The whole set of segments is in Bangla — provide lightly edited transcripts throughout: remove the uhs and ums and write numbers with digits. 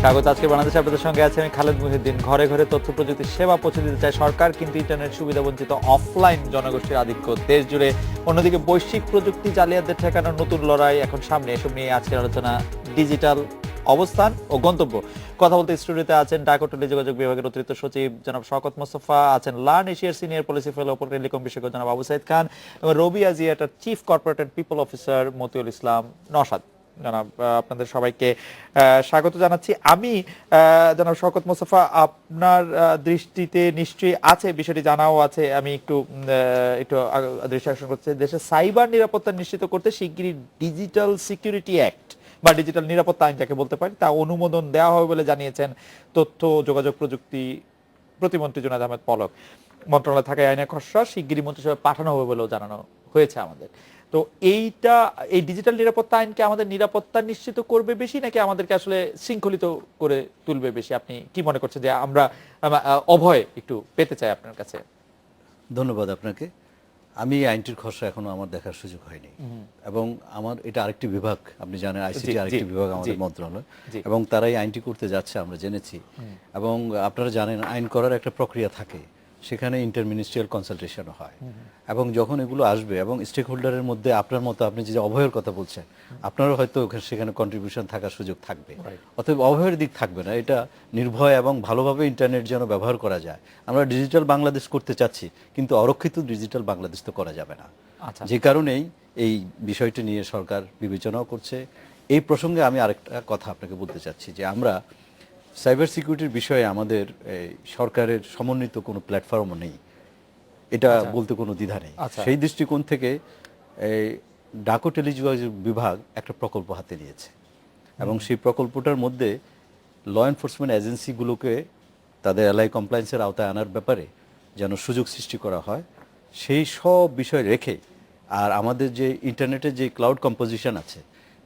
স্বাগত। আজকে বাংলাদেশে আপনাদের সঙ্গে আছে আমি খালেদ মুহিউদ্দিন। ঘরে ঘরে তথ্য প্রযুক্তি সেবা পৌঁছে দিতে চায় সরকার, কিন্তু ইন্টারনেট সুবিধা বঞ্চিত অফলাইন জনগোষ্ঠীর আধিক্য দেশ জুড়ে। অন্যদিকে বৈশ্বিক প্রযুক্তি জালিয়াতদের ঠেকানোর নতুন লড়াই এখন সামনে। এসব নিয়ে আজকের আলোচনা ডিজিটাল অবস্থান ও গন্তব্য। কথা বলতে স্টুডিওতে আছেন ঢাকা টেলিযোগাযোগ বিভাগের অতিরিক্ত সচিব জনাব শওকত মোস্তফা, আছেন লার্ন এশিয়ার সিনিয়র পলিসি ফেলো ও টেলিকম বিশেষজ্ঞ জনাব আবু সাইদ খান, এবং রবি আজিয়াটার chief corporate and people officer Motiul Islam Nowshad. জনাব, আপনাদের সবাইকে স্বাগত জানাচ্ছি। আমি জনাব শওকত মোস্তফা, আপনার দৃষ্টিতে নিশ্চয়ই আছে, বিষয়টি জানাও আছে, আমি একটু দৃষ্টি আকর্ষণ করছি। দেশের সাইবার নিরাপত্তা নিশ্চিত করতে শিগগিরই ডিজিটাল সিকিউরিটি অ্যাক্ট বা ডিজিটাল নিরাপত্তা আইন যাকে বলতে পারি তা অনুমোদন দেওয়া হবে বলে জানিয়েছেন তথ্য যোগাযোগ প্রযুক্তি প্রতিমন্ত্রী জুনায়েদ আহমেদ পলক। মন্ত্রণালয় থাকায় আইনের খসড়া শিগগিরই মন্ত্রিসভায় পাঠানো হবে বলেও জানানো হয়েছে আমাদের। তো এই ডিজিটাল নিরাপত্তা আইনকে আমাদের নিরাপত্তা নিশ্চিত করবে বেশি, নাকি আমাদেরকে আসলে শৃঙ্খলিত করে তুলবে বেশি? আপনি কি মনে করছেন যে আমরা অভয় একটু পেতে চাই আপনার কাছে? ধন্যবাদ আপনাকে। আমি আইনটির খসড়া এখনো আমার দেখার সুযোগ হয়নি, এবং আমার এটা আরেকটি বিভাগ, আপনি জানেন আইসিটি আরেকটি বিভাগ আমাদের মন্ত্রণালয়, এবং তারাই আইনটি করতে যাচ্ছে আমরা জেনেছি। এবং আপনারা জানেন আইন করার একটা প্রক্রিয়া থাকে, সেখানে ইন্টারমিনিস্ট্রিয়াল কনসালটেশন হয়, এবং যখন এগুলো আসবে এবং স্টেক হোল্ডারের মধ্যে আপনার মতো, আপনি যে অভয়ের কথা বলছেন, আপনারও হয়তো সেখানে কন্ট্রিবিউশন থাকার সুযোগ থাকবে। অতএব অভয়ের দিক থাকবে না, এটা নির্ভয় এবং ভালোভাবে ইন্টারনেট যেন ব্যবহার করা যায়। আমরা ডিজিটাল বাংলাদেশ করতে চাচ্ছি, কিন্তু অরক্ষিত ডিজিটাল বাংলাদেশ তো করা যাবে না। যে কারণেই এই বিষয়টি নিয়ে সরকার বিবেচনাও করছে। এই প্রসঙ্গে আমি আরেকটা কথা আপনাকে বলতে চাচ্ছি যে আমরা সাইবার সিকিউরিটির বিষয়ে আমাদের সরকারের সমন্বিত কোনো প্ল্যাটফর্মও নেই, এটা বলতে কোনো দ্বিধা নেই। সেই দৃষ্টিকোণ থেকে ঢাকা টেলিযোগাযোগ বিভাগ একটা প্রকল্প হাতে নিয়েছে, এবং সেই প্রকল্পটার মধ্যে ল এনফোর্সমেন্ট এজেন্সিগুলোকে তাদের এলআই কমপ্লায়েন্সের আওতায় আনার ব্যাপারে যেন সুযোগ সৃষ্টি করা হয়, সেই সব বিষয় রেখে। আর আমাদের যে ইন্টারনেটের যে ক্লাউড কম্পোজিশন আছে,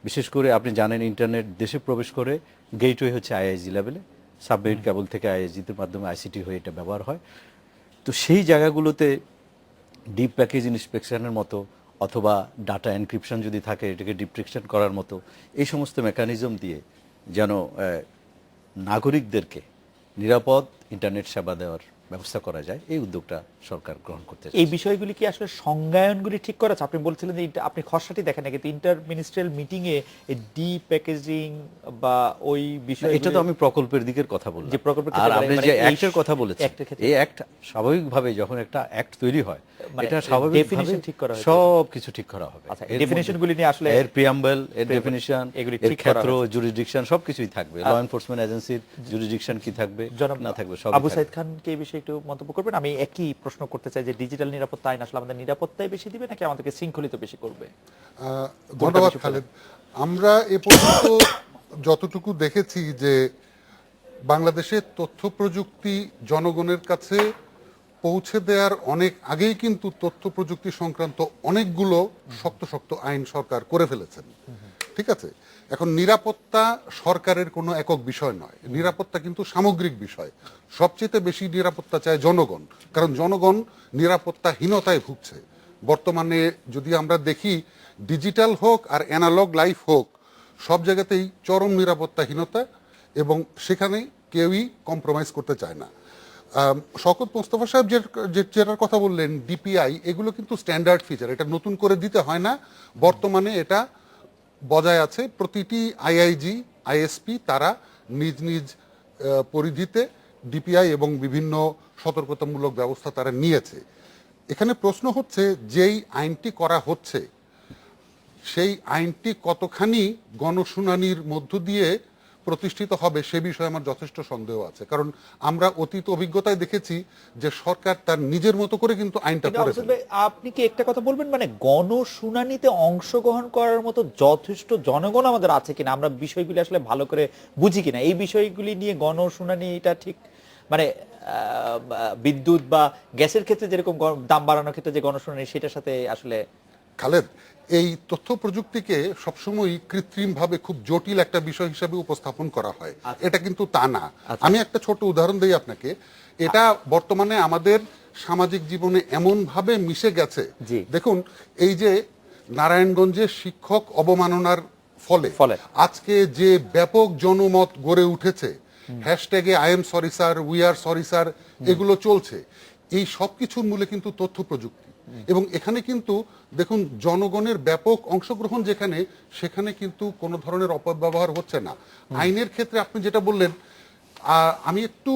বিশেষ করে আপনি জানেন ইন্টারনেট দেশে প্রবেশ করে গেটওয়ে হচ্ছে আইআইজি লেভেলে, সাবমেরিন কেবল থেকে আইআইজির মাধ্যমে আইসিটি হয়ে এটা ব্যবহার হয়। তো সেই জায়গাগুলোতে ডিপ প্যাকেজ ইন্সপেকশনের মতো, অথবা ডাটা এনক্রিপশন যদি থাকে এটাকে ডিক্রিপশন করার মতো এই সমস্ত মেকানিজম দিয়ে যেন নাগরিকদেরকে নিরাপদ ইন্টারনেট সেবা দেওয়ার ব্যবস্থা করা যায়, এই উদ্যোগটা সরকার গ্রহণ করতে চায়। এই বিষয়গুলি কি আসলে সংজ্ঞায়নগুলি ঠিক করা আছে? আপনি বলছিলেন যে আপনি খসড়াটি দেখেন না, কিন্তু inter ministerial meeting A D packaging বা ওই বিষয়, এটা তো আমি প্রকল্পের দিকের কথা বললাম। আর আপনি যে অ্যাক্টের কথা বলেছেন, এই অ্যাক্ট স্বাভাবিকভাবে যখন একটা অ্যাক্ট তৈরি হয়, এটা স্বাভাবিকভাবে সব কিছু ঠিক করা হবে। ডেফিনিশনগুলি নিয়ে আসলে এর প্রিয়াম্বল, এর ডেফিনিশন, এর ক্ষেত্র, জুরিসডিকশন সবকিছুই থাকবে। ল এনফোর্সমেন্ট এজেন্সির জুরিসডিকশন কি থাকবে না থাকবে সব। আবু সাইদ খান কে এই বিষয়ে একটু মন্তব্য করবেন? আমি একই প্রশ্ন করতে চাই যে ডিজিটাল নিরাপত্তা আইন আসলে আমাদের নিরাপত্তাই বেশি দিবে নাকি আমাদেরকে শৃঙ্খলিত বেশি করবে? ধন্যবাদ খালেদ। আমরা এ পর্যন্ত যতটুকু দেখেছি যে বাংলাদেশের তথ্য প্রযুক্তি জনগণের কাছে পৌঁছে দেওয়ার অনেক আগেই কিন্তু তথ্য প্রযুক্তি সংক্রান্ত অনেকগুলো শক্ত শক্ত আইন সরকার করে ফেলেছেন। ঠিক আছে, এখন নিরাপত্তা সরকারের কোনো একক বিষয় নয়, নিরাপত্তা কিন্তু সামগ্রিক বিষয়। সবচেয়ে বেশি নিরাপত্তা চায় জনগণ, কারণ জনগণ নিরাপত্তাহীনতায় ভুগছে বর্তমানে। যদি আমরা দেখি ডিজিটাল হোক আর অ্যানালগ লাইফ হোক, সব জায়গাতেই চরম নিরাপত্তাহীনতা, এবং সেখানে কেউই কম্প্রোমাইজ করতে চায় না। শওকত মোস্তফা সাহেব যেটার কথা বললেন ডিপিআই, এগুলো কিন্তু স্ট্যান্ডার্ড ফিচার, এটা নতুন করে দিতে হয় না। বর্তমানে এটা বজায় আছে। প্রতিটি আইআইজি আইএসপি তারা নিজ নিজ পরিধিতে ডিপিআই এবং বিভিন্ন সতর্কতামূলক ব্যবস্থা তারা নিয়েছে। এখানে প্রশ্ন হচ্ছে যেই আইনটি করা হচ্ছে সেই আইনটি কতখানি গণশুনানির মধ্য দিয়ে প্রতিষ্ঠিত হবে সে বিষয়ে আমার যথেষ্ট সন্দেহ আছে, কারণ আমরা অতীত অভিজ্ঞতায় দেখেছি যে সরকার তার নিজের মতো করে কিন্তু আইনটা করে ফেলে। আপনি কি একটা কথা বলবেন, মানে গণশুনানিতে অংশগ্রহণ করার মতো যথেষ্ট জনগণ আমাদের আছে কিনা, আমরা বিষয়গুলি আসলে ভালো করে বুঝি কিনা? এই বিষয়গুলি নিয়ে গণশুনানিটা ঠিক, মানে বিদ্যুৎ বা গ্যাসের ক্ষেত্রে যেরকম দাম বাড়ানোর ক্ষেত্রে যে গণশুনানি, সেটার সাথে আসলে খালেদ, এই তথ্য প্রযুক্তিকে সবসময় কৃত্রিমভাবে খুব জটিল একটা বিষয় হিসেবে উপস্থাপন করা হয়, এটা কিন্তু তা না। আমি একটা ছোট উদাহরণ দিই আপনাকে। এটা বর্তমানে আমাদের সামাজিক জীবনে এমন ভাবে মিশে গেছে। দেখুন, এই যে নারায়ণগঞ্জে শিক্ষক অবমাননার ফলে আজকে যে ব্যাপক জনমত গড়ে উঠেছে, হ্যাশট্যাগে I am sorry sir, we are sorry sir, এগুলো চলছে, এই সব কিছুর মূলে কিন্তু তথ্য প্রযুক্তি। এবং এখানে কিন্তু দেখুন জনগণের ব্যাপক অংশগ্রহণ যেখানে, সেখানে কিন্তু কোনো ধরনের অপব্যবহার হচ্ছে না। আইনের ক্ষেত্রে আপনি যেটা বললেন, আমি একটু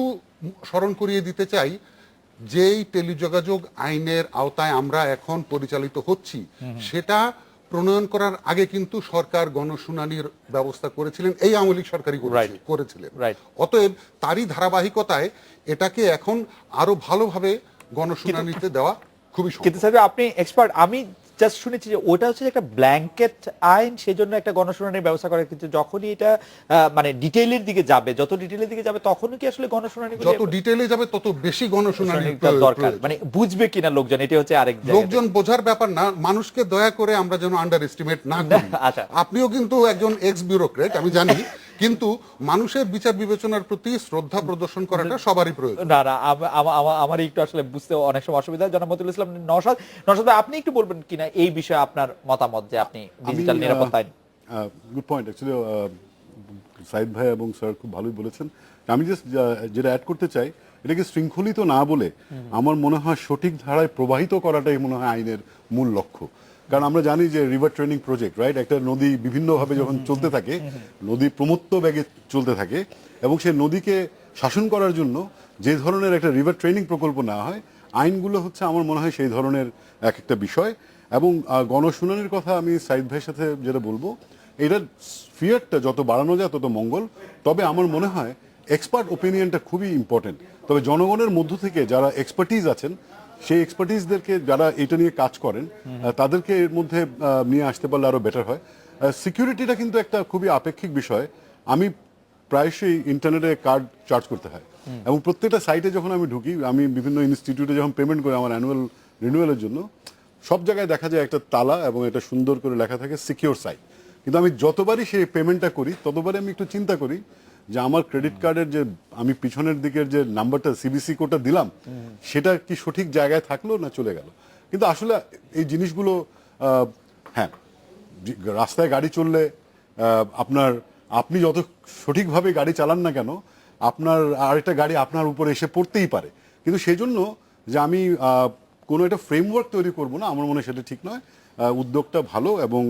স্মরণ করিয়ে দিতে চাই, যেই টেলিযোগাযোগ আইনের আওতায় আমরা এখন পরিচালিত হচ্ছি, সেটা প্রণয়ন করার আগে কিন্তু সরকার গণশুনানির ব্যবস্থা করেছিলেন, এই আওয়ামী লীগ সরকারই করেছিলেন। অতএব তারই ধারাবাহিকতায় এটাকে এখন আরো ভালোভাবে গণশুনানিতে দেওয়া খুবই সম্ভব। কিন্তু স্যার আপনি এক্সপার্ট, আমি জাস্ট শুনেছি যে ওটা হচ্ছে একটা ব্ল্যাঙ্কেট আইন, সেজন্য একটা গণশুনানির ব্যবস্থা করে, কিন্তু যখনই এটা মানে ডিটেইলের দিকে যাবে, যত ডিটেইলের দিকে যাবে তখনই কি আসলে গণশুনানি, যত ডিটেইলে যাবে তত বেশি গণশুনানি দরকার, মানে বুঝবে কিনা লোকজন, এটা হচ্ছে আরেক লোকজন বোঝার ব্যাপার না। মানুষকে দয়া করে আমরা যেন আন্ডার এস্টিমেট না করি। আচ্ছা, আপনিও কিন্তু একজন এক্স বিউরোক্রেট, আমি জানি, কিন্তু মানুষের বিচার বিবেচনার প্রতি শ্রদ্ধা প্রদর্শন করাটা সবারই প্রয়োজন। না না আমার একটু আসলে বুঝতে অনেক সময় অসুবিধা। জনাব মতিউল ইসলাম নওশাদ ভাই, আপনি একটু বলবেন কিনা এই বিষয়ে আপনার মতামত, যে আপনি ডিজিটাল নিরাপত্তা আইন। গুড পয়েন্ট, অ্যাকচুয়ালি সাইদ ভাই এবং স্যার খুব ভালোই বলেছেন। আমি জাস্ট যেটা অ্যাড করতে চাই, এটাকে শৃঙ্খলিত না বলে আমার মনে হয় সঠিক ধারায় প্রবাহিত করাটাই মনে হয় আইনের মূল লক্ষ্য। কারণ আমরা জানি যে রিভার ট্রেনিং প্রজেক্ট, রাইট, একটা নদী বিভিন্নভাবে যখন চলতে থাকে, নদী প্রমত্ত বেগে চলতে থাকে, এবং সেই নদীকে শাসন করার জন্য যে ধরনের একটা রিভার ট্রেনিং প্রকল্প নেওয়া হয়, আইনগুলো হচ্ছে আমার মনে হয় সেই ধরনের এক একটা বিষয়। এবং গণশুনানির কথা আমি সাইদ ভাইয়ের সাথে যেটা বলবো, এটার স্ফিয়ারটা যত বাড়ানো যায় তত মঙ্গল। তবে আমার মনে হয় এক্সপার্ট ওপিনিয়নটা খুবই ইম্পর্টেন্ট। তবে জনগণের মধ্য থেকে যারা এক্সপার্টিজ আছেন, সেই এক্সপার্টিসদেরকে যারা এটা নিয়ে কাজ করেন, তাদেরকে এর মধ্যে নিয়ে আসতে পারলে আরো বেটার হয়। সিকিউরিটিটা কিন্তু একটা খুবই আপেক্ষিক বিষয়। আমি প্রায়শই ইন্টারনেটে কার্ড চার্জ করতে হয়, এবং প্রত্যেকটা সাইটে যখন আমি ঢুকি, আমি বিভিন্ন ইনস্টিটিউটে যখন পেমেন্ট করি আমার অ্যানুয়াল রিনিউয়ালের জন্য, সব জায়গায় দেখা যায় একটা তালা এবং এটা সুন্দর করে লেখা থাকে সিকিউর সাইট। কিন্তু আমি যতবারই সেই পেমেন্টটা করি, ততবারই আমি একটু চিন্তা করি যে আমার ক্রেডিট কার্ডের যে আমি পিছনের দিকের যে নাম্বারটা, সিবিসি কোডটা দিলাম, সেটা কি সঠিক জায়গায় থাকলো না চলে গেল। কিন্তু আসলে এই জিনিসগুলো, হ্যাঁ, রাস্তায় গাড়ি চললে আপনি যত সঠিকভাবে গাড়ি চালান না কেন, আপনার আরেকটা গাড়ি আপনার উপরে এসে পড়তেই পারে। কিন্তু সেই জন্য যে আমি কোনো একটা ফ্রেমওয়ার্ক তৈরি করব না, আমার মনে হয় সেটা ঠিক নয়। উদ্যোগটা ভালো, এবং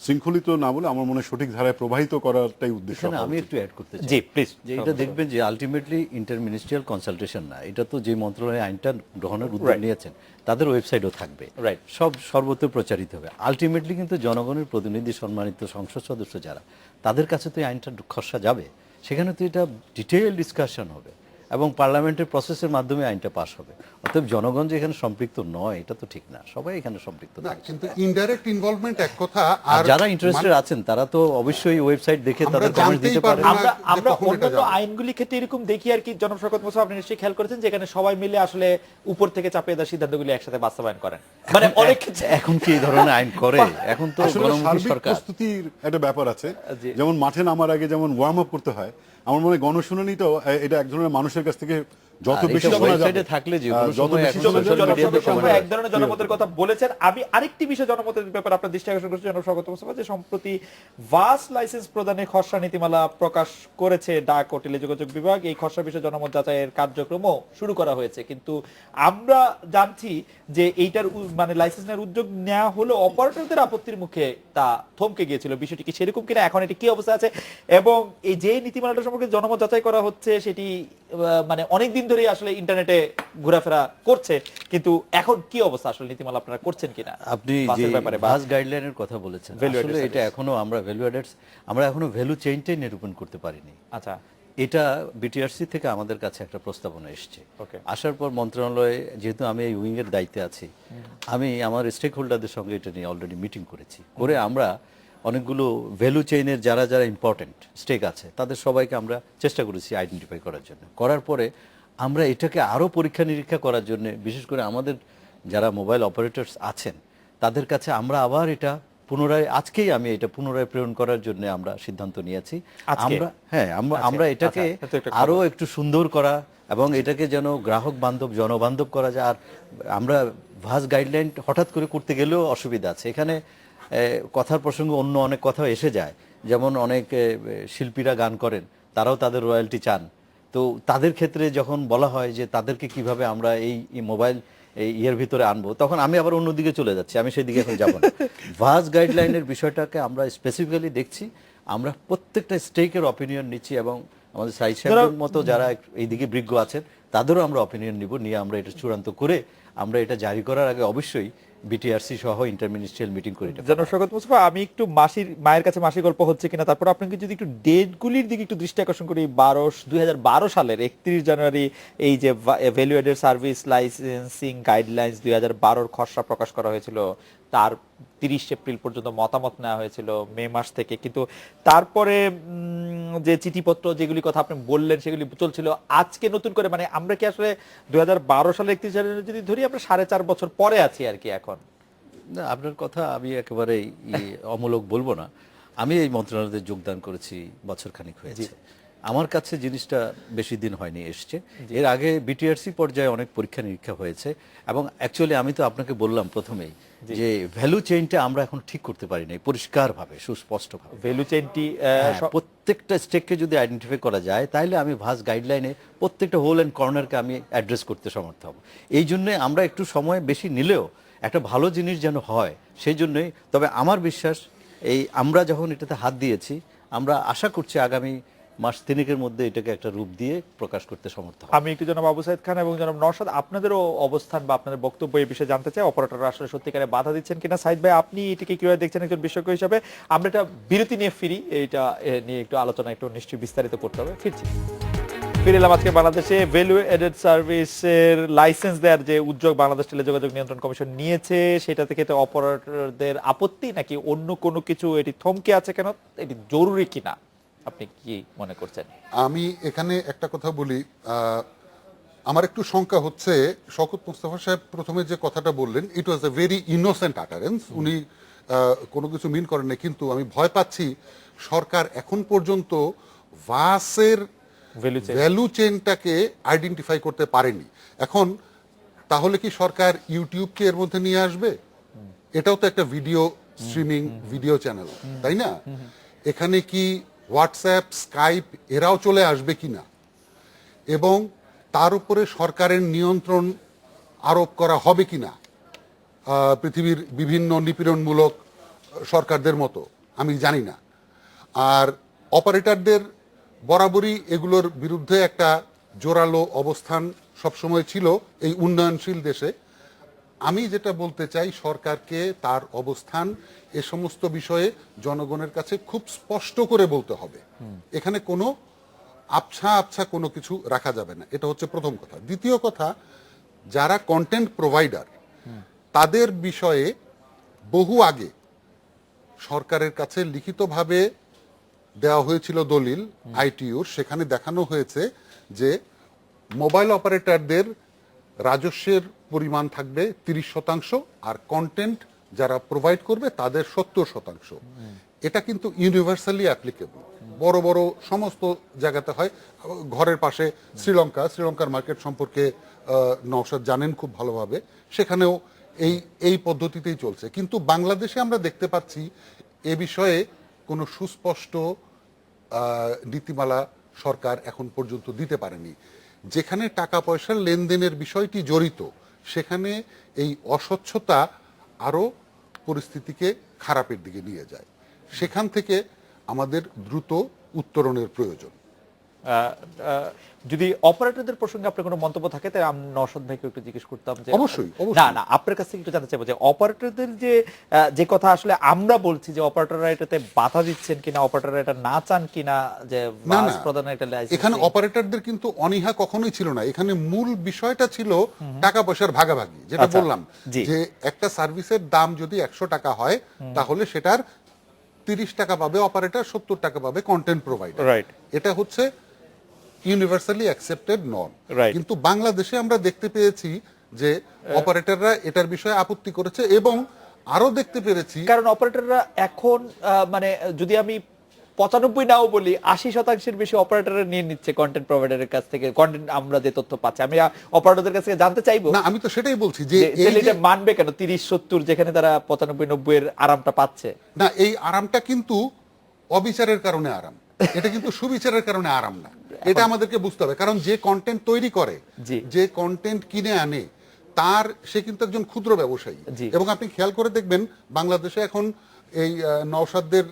শৃঙ্খলিত না বলে আমার মনে হয় সঠিক ধারায় প্রবাহিত করাটাই উদ্দেশ্য। আমি একটু অ্যাড করতে চাই। জি প্লিজ। যে এটা দেখবেন যে আলটিমেটলি ইন্টারমিনিস্ট্রিয়াল কনসালটেশন না, এটা তো যে মন্ত্রণালয় আইনটা গ্রহণের উদ্যোগ নিয়েছেন তাদের ওয়েবসাইটও থাকবে, সব সর্বত্র প্রচারিত হবে। আলটিমেটলি কিন্তু জনগণের প্রতিনিধি, সম্মানিত সংসদ সদস্য যারা, তাদের কাছে তো এই আইনটা খসড়া যাবে, সেখানে তো এটা ডিটেইল ডিসকাশন হবে এবং পার্লামেন্টের প্রসেসের মাধ্যমে আইনটা পাস হবে। অতএব জনগণ যে এখানে সম্পৃক্ত নয়, এটা তো ঠিক না, সবাই এখানে সম্পৃক্ত না, কিন্তু ইনডাইরেক্ট ইনভলভমেন্ট এক কথা, আর যারা ইন্টারেস্টেড আছেন তারা তো অবশ্যই ওয়েবসাইট দেখে তাদের কমেন্ট দিতে পারেন। আমরা অন্যান্য আইনগুলি ক্ষেত্রে এরকম দেখি আর কি, জনাব শওকত মোস্তফা, আপনি নিশ্চয়ই খেয়াল করেছেন, যেখানে সবাই মিলে আসলে উপর থেকে চাপিয়ে দেওয়া সিদ্ধান্তগুলি একসাথে বাস্তবায়ন করেন। মানে অনেক ক্ষেত্রে এখন কি এই ধরনের আইন করে? এখন তো গণমুখী সরকার। প্রস্তুতির একটা ব্যাপার আছে, যেমন মাঠে নামার আগে যেমন ওয়ার্ম আপ করতে হয়, আমার মনে হয় গণশুনানিটাও এটা এক ধরনের মানুষের কাছ থেকে যত বেশি থাকলে এক ধরনের জনমতের কথা বলেছেন। আমি আরেকটি বিষয় জনমতের ব্যাপারে আপনার দৃষ্টি আকর্ষণ করছি জনাব শওকত মোস্তফা, যে সম্প্রতি ভাস লাইসেন্স প্রদানের খসড়া নীতিমালা প্রকাশ করেছে ডাক ও টেলিযোগাযোগ বিভাগ। এই খসড়া বিষয়ে জনমত যাচাইয়ের কার্যক্রমও শুরু করা হয়েছে, কিন্তু আমরা জানছি যে এইটার মানে লাইসেন্সের উদ্যোগ নেওয়া হলো অপারেটরদের আপত্তির মুখে তা থমকে গিয়েছিল। বিষয়টি কি সেরকম কিনা, এখন এটি কি অবস্থা আছে, এবং এই যে নীতিমালাটা সম্পর্কে জনমত যাচাই করা হচ্ছে সেটি মানে অনেকদিন ধরে আসলে ইন্টারনেটে ঘোরাফেরা করছে, কিন্তু এখন কি অবস্থা, আসলে নীতিমালা আপনারা করছেন কিনা? আপনি যে ভাস গাইডলাইনের কথা বলেছেন, আসলে এটা এখনো আমরা ভ্যালু অ্যাডেড, আমরা এখনো ভ্যালু চেইনটাই নিরূপণ করতে পারিনি। আচ্ছা, এটা বিটিআরসি থেকে আমাদের কাছে একটা প্রস্তাবনা এসেছে। আসার পর মন্ত্রণালয়ে, যেহেতু আমি এই উইং এর দায়িত্বে আছি, আমি আমার স্টেক হোল্ডারদের সঙ্গে এটা নিয়ে অলরেডি মিটিং করেছি। করে আমরা অনেকগুলো ভ্যালু চেইনের যারা যারা ইম্পর্টেন্ট স্টেক আছে তাদের সবাইকে আমরা চেষ্টা করেছি আইডেন্টিফাই করার জন্য। করার পরে আমরা এটাকে আরও পরীক্ষা নিরীক্ষা করার জন্য, বিশেষ করে আমাদের যারা মোবাইল অপারেটরস আছেন তাদের কাছে আমরা আবার এটা পুনরায়, আজকেই আমি এটা পুনরায় প্রেরণ করার জন্য আমরা সিদ্ধান্ত নিয়েছি। আমরা এটাকে আরো একটু সুন্দর করা এবং এটাকে যেন গ্রাহক বান্ধব, জনবান্ধব করা যায়। আর আমরা ভাস গাইডলাইন হঠাৎ করে করতে গেলেও অসুবিধা আছে। এখানে কথার প্রসঙ্গে অন্য অনেক কথা এসে যায়, যেমন অনেক শিল্পীরা গান করেন, তারাও তাদের রয়্যালটি চান। তো তাদের ক্ষেত্রে যখন বলা হয় যে তাদেরকে কিভাবে আমরা এই মোবাইল ইয়ের ভিতরে আনবো, তখন আমি আবার অন্যদিকে চলে যাচ্ছি, আমি সেই দিকে এখন যাব না। ভাস গাইডলাইনের বিষয়টাকে আমরা স্পেসিফিক্যালি দেখছি, আমরা প্রত্যেকটা স্টেকের অপিনিয়ন নিচ্ছি, এবং আমাদের সাইদ সাহেবের মতো যারা এইদিকে বিজ্ঞ আছেন তাদেরও আমরা অপিনিয়ন নিয়ে আমরা এটা চূড়ান্ত করে আমরা এটা জারি করার আগে অবশ্যই বিটিআরসি সহ ইন্টারমিনিস্ট্রিয়াল মিটিং করে এটা। জনাব শওকত মোস্তফা, আমি একটু মায়ের কাছে মাসির গল্প হচ্ছে কিনা, তারপর আপনাকে যদি একটু ডেটগুলির দিকে একটু দৃষ্টি আকর্ষণ করি। 2012 সালের 31 জানুয়ারি এই যে value aided service licensing guidelines 2012 খসড়া প্রকাশ করা হয়েছিল, তার 30 এপ্রিল পর্যন্ত মতামত নেওয়া হয়েছিল মে মাস থেকে, কিন্তু তারপরে যে চিঠিপত্র যেগুলি কথা আপনি বললেন সেগুলি চলছিল। আজকে নতুন করে মানে আমরা কি আসলে 2012 সালে 31 জানুয়ারি যদি ধরি, আমরা 4.5 বছর পরে আছি আর কি এখন? না, আপনার কথা আমি একেবারে অমূলক বলবো না। আমি এই মন্ত্রণালয়ে যোগদান করেছি বছরখানেক হয়েছে। আমার কাছে জিনিসটা বেশি দিন হয়নি এসছে। এর আগে বিটিআরসি পর্যায়ে অনেক পরীক্ষা নিরীক্ষা হয়েছে, এবং অ্যাকচুয়ালি আমি তো আপনাকে বললাম প্রথমেই যে ভ্যালু চেইনটা আমরা এখন ঠিক করতে পারি নাই পরিষ্কারভাবে, সুস্পষ্টভাবে। ভ্যালু চেইনটি প্রত্যেকটা স্টেককে যদি আইডেন্টিফাই করা যায়, তাহলে আমি ভাস গাইডলাইনে প্রত্যেকটা হোল অ্যান্ড কর্নারকে আমি অ্যাড্রেস করতে সমর্থ হব। এই জন্য আমরা একটু সময় বেশি নিলেও একটা ভালো জিনিস যেন হয়, সেই জন্যই। তবে আমার বিশ্বাস, এই আমরা যখন এটাতে হাত দিয়েছি, আমরা আশা করছি আগামী মাস 3 মধ্যে এটাকে একটা রূপ দিয়ে প্রকাশ করতে সমর্থ হব। আমি একটু জনাব আবু সাইদ খান এবং জনাব নওশাদ, আপনাদেরও অবস্থান বা আপনাদের বক্তব্য এই বিষয়ে জানতে চাই। অপারেটররা আসলে সত্যিকারে বাধা দিচ্ছেন কিনা। সাইদ ভাই, আপনি এটাকে কিভাবে দেখছেন একজন বিশেষজ্ঞ হিসাবে? আমরা একটা বিরতি নিয়ে ফিরি, এটা নিয়ে একটু আলোচনা একটু নিশ্চয়ই বিস্তারিত করতে হবে। ফিরে এলাম। আজকে বাংলাদেশে ভ্যালু এডেড সার্ভিসের লাইসেন্স দেওয়ার যে উদ্যোগ বাংলাদেশ টেলিযোগাযোগ নিয়ন্ত্রণ কমিশন নিয়েছে, সেটা থেকে তো অপারেটরদের আপত্তি নাকি অন্য কোনো কিছু, এটি থমকে আছে কেন, এটি জরুরি কিনা, আপনি কি মনে করছেন? আমি এখানে একটা কথা বলি, আমার একটু শঙ্কা হচ্ছে শওকত মোস্তফা সাহেব প্রথমে যে কথাটা বললেন, ইট ওয়াজ এ ভেরি ইনোসেন্ট আটারেন্স, উনি কোনো কিছু মিন করেন না, কিন্তু আমি ভয় পাচ্ছি সরকার এখন পর্যন্ত ভাসের ভ্যালু চেইনটাকে আইডেন্টিফাই করতে পারেনি। এখন তাহলে কি সরকার ইউটিউবকে এর মধ্যে নিয়ে আসবে? এটাও তো একটা ভিডিও স্ট্রিমিং ভিডিও চ্যানেল, তাই না? এখানে কি হোয়াটসঅ্যাপ, স্কাইপ এরাও চলে আসবে কিনা? এবং তার উপরে সরকারের নিয়ন্ত্রণ আরোপ করা হবে কিনা পৃথিবীর বিভিন্ন নিপীড়নমূলক সরকারদের মতো, আমি জানি না। আর অপারেটরদের বরাবরই এগুলোর বিরুদ্ধে একটা জোরালো অবস্থান সবসময় ছিল এই উন্নয়নশীল দেশে। আমি যেটা বলতে চাই, সরকারকে তার অবস্থান এ সমস্ত বিষয়ে জনগণের কাছে খুব স্পষ্ট করে বলতে হবে। এখানে কোনো আবছা কোনো কিছু রাখা যাবে না, এটা হচ্ছে প্রথম কথা। দ্বিতীয় কথা, যারা কন্টেন্ট প্রোভাইডার তাদের বিষয়ে বহু আগে সরকারের কাছে লিখিতভাবে দেওয়া হয়েছিল দলিল আইটিইউর, সেখানে দেখানো হয়েছে যে মোবাইল অপারেটরদের রাজস্বের পরিমাণ থাকবে 30%, আর কন্টেন্ট যারা প্রোভাইড করবে তাদের 70%। এটা কিন্তু ইউনিভার্সালি অ্যাপ্লিকেবল, বড় বড় সমস্ত জায়গাতে হয়। ঘরের পাশে শ্রীলঙ্কার মার্কেট সম্পর্কে নওশাদ জানেন খুব ভালোভাবে, সেখানেও এই পদ্ধতিতেই চলছে। কিন্তু বাংলাদেশে আমরা দেখতে পাচ্ছি এ বিষয়ে কোনো সুস্পষ্ট নীতিমালা সরকার এখন পর্যন্ত দিতে পারেনি। যেখানে টাকা পয়সার লেনদেনের বিষয়টি জড়িত, সেখানে এই অস্বচ্ছতা আরো পরিস্থিতিকে খারাপের দিকে নিয়ে যায়। সেখান থেকে আমাদের দ্রুত উত্তরণের প্রয়োজন। যদি অপারেটরদের প্রসঙ্গে আপনার কোনো মন্তব্য থাকে, তাই আমি নওশাদ ভাইকে একটু জিজ্ঞেস করতাম যে অবশ্যই না আপনার কাছ থেকে একটু জানতে চাইবো যে অপারেটরদের যে কথা আসলে আমরা বলছি যে অপারেটররা এটাতে বাধা দিচ্ছেন কিনা, অপারেটররা এটা না চান কিনা, যে বাস প্রদানের এটা লাইসেন্স। এখানে অপারেটরদের কিন্তু অনীহা কখনোই ছিল না। এখানে মূল বিষয়টা ছিল টাকা পয়সার ভাগাভাগি, যেটা বললাম যে একটা সার্ভিসের দাম যদি 100 টাকা হয়, তাহলে সেটার 30 টাকা পাবে অপারেটর, 70 টাকা পাবে কন্টেন্ট প্রোভাইডার। এটা হচ্ছে ইউনিভার্সালি অ্যাকসেপ্টেড নর্ম। কিন্তু বাংলাদেশে আমরা দেখতে পেয়েছি যে অপারেটররা এটার বিষয়ে আপত্তি করেছে, এবং আরো দেখতে পেরেছি কারণ অপারেটররা এখন মানে যদি আমি 95 নাও বলি, 80% বেশি অপারেটর নিয়ে নিচ্ছে কন্টেন্ট প্রোভাইডারের কাছ থেকে কন্টেন্ট, আমরা যে তথ্য পাচ্ছি। আমি অপারেটরদের কাছ থেকে জানতে চাইবো না, আমি তো সেটাই বলছি যে এই তাহলে যে এটা মানবে কেন 30-70 যেখানে তারা 95-90 এর আরামটা পাচ্ছে? না, এই আরামটা কিন্তু অবিচারের কারণে আরাম, এটা কিন্তু সুবিচারের কারণে আরাম না। এটা আমাদেরকে বুঝতে হবে, কারণ যে কন্টেন্ট তৈরি করে, জি। যে কন্টেন্ট কিনে আনে, সে কিন্তু একজন ক্ষুদ্র ব্যবসায়ী। জি। এবং আপনি খেয়াল করে দেখবেন বাংলাদেশে এখন এই নওশাদদের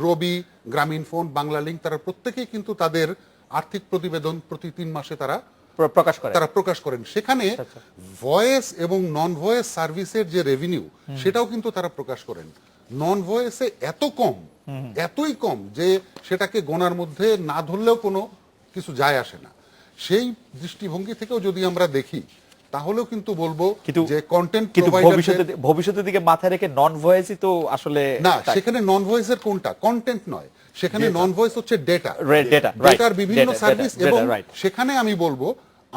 রবি, গ্রামীণ ফোন, বাংলা লিংক, তারা প্রত্যেকেই কিন্তু তাদের আর্থিক প্রতিবেদন প্রতি 3 মাসে প্রকাশ করে। তারা প্রকাশ করেন। সেখানে ভয়েস এবং নন ভয়েস সার্ভিসের যে রেভিনিউ, সেটাও কিন্তু তারা প্রকাশ করেন। নন ভয়েসে এতই কম যে সেটাকে গোনার মধ্যে না ধরলেও কোনো কিছু যায় আসে না। সেই দৃষ্টিভঙ্গি থেকেও যদি আমরা দেখি, তাহলেও কিন্তু বলবো যে কন্টেন্ট ভবিষ্যতের দিকে মাথায় রেখে নন ভয়েসই তো আসলে না, সেখানে নন ভয়েসের কোনটা কন্টেন্ট নয়, সেখানে নন ভয়েস হচ্ছে ডেটার ডেটার বিভিন্ন সার্ভিস। এবং সেখানে আমি বলবো,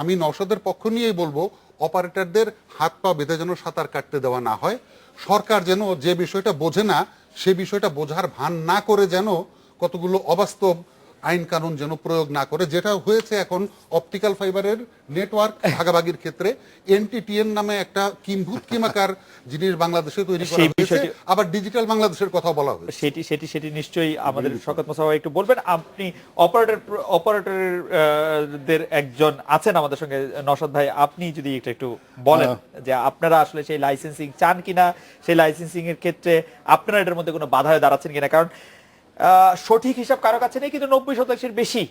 আমি নওশাদের পক্ষ নিয়েই বলবো, অপারেটরদের হাত পা বেঁধে যেন সাঁতার কাটতে দেওয়া না হয়। সরকার যেন যে বিষয়টা বোঝে না, সে বিষয়টা বোঝার ভান না করে যেন কতগুলো অবাস্তব আইন কানুন যেন প্রয়োগ না করে, যেটা হয়েছে এখন অপটিক্যাল ফাইবারের নেটওয়ার্ক ভাগাভাগির ক্ষেত্রে। এনটিটিএন নামে একটা কিম্ভূত কিমাকার জিনিস বাংলাদেশে তৈরি করা হয়েছে, আবার ডিজিটাল বাংলাদেশের কথা বলা হয়েছে। সেটি নিশ্চয়ই আমাদের শওকত মোস্তফা একটু বলবেন। আপনি অপারেটরদের একজন আছেন আমাদের সঙ্গে, নওশাদ ভাই, আপনি যদি একটু বলেন যে আপনারা আসলে সেই লাইসেন্সিং চান কিনা, সেই লাইসেন্সিং এর ক্ষেত্রে আপনারা এটার মধ্যে কোনো বাধা হয়ে দাঁড়াচ্ছেন কিনা। কারণ সঠিক হিসাব কারো কাছে নেই, কিন্তু 90% বেশি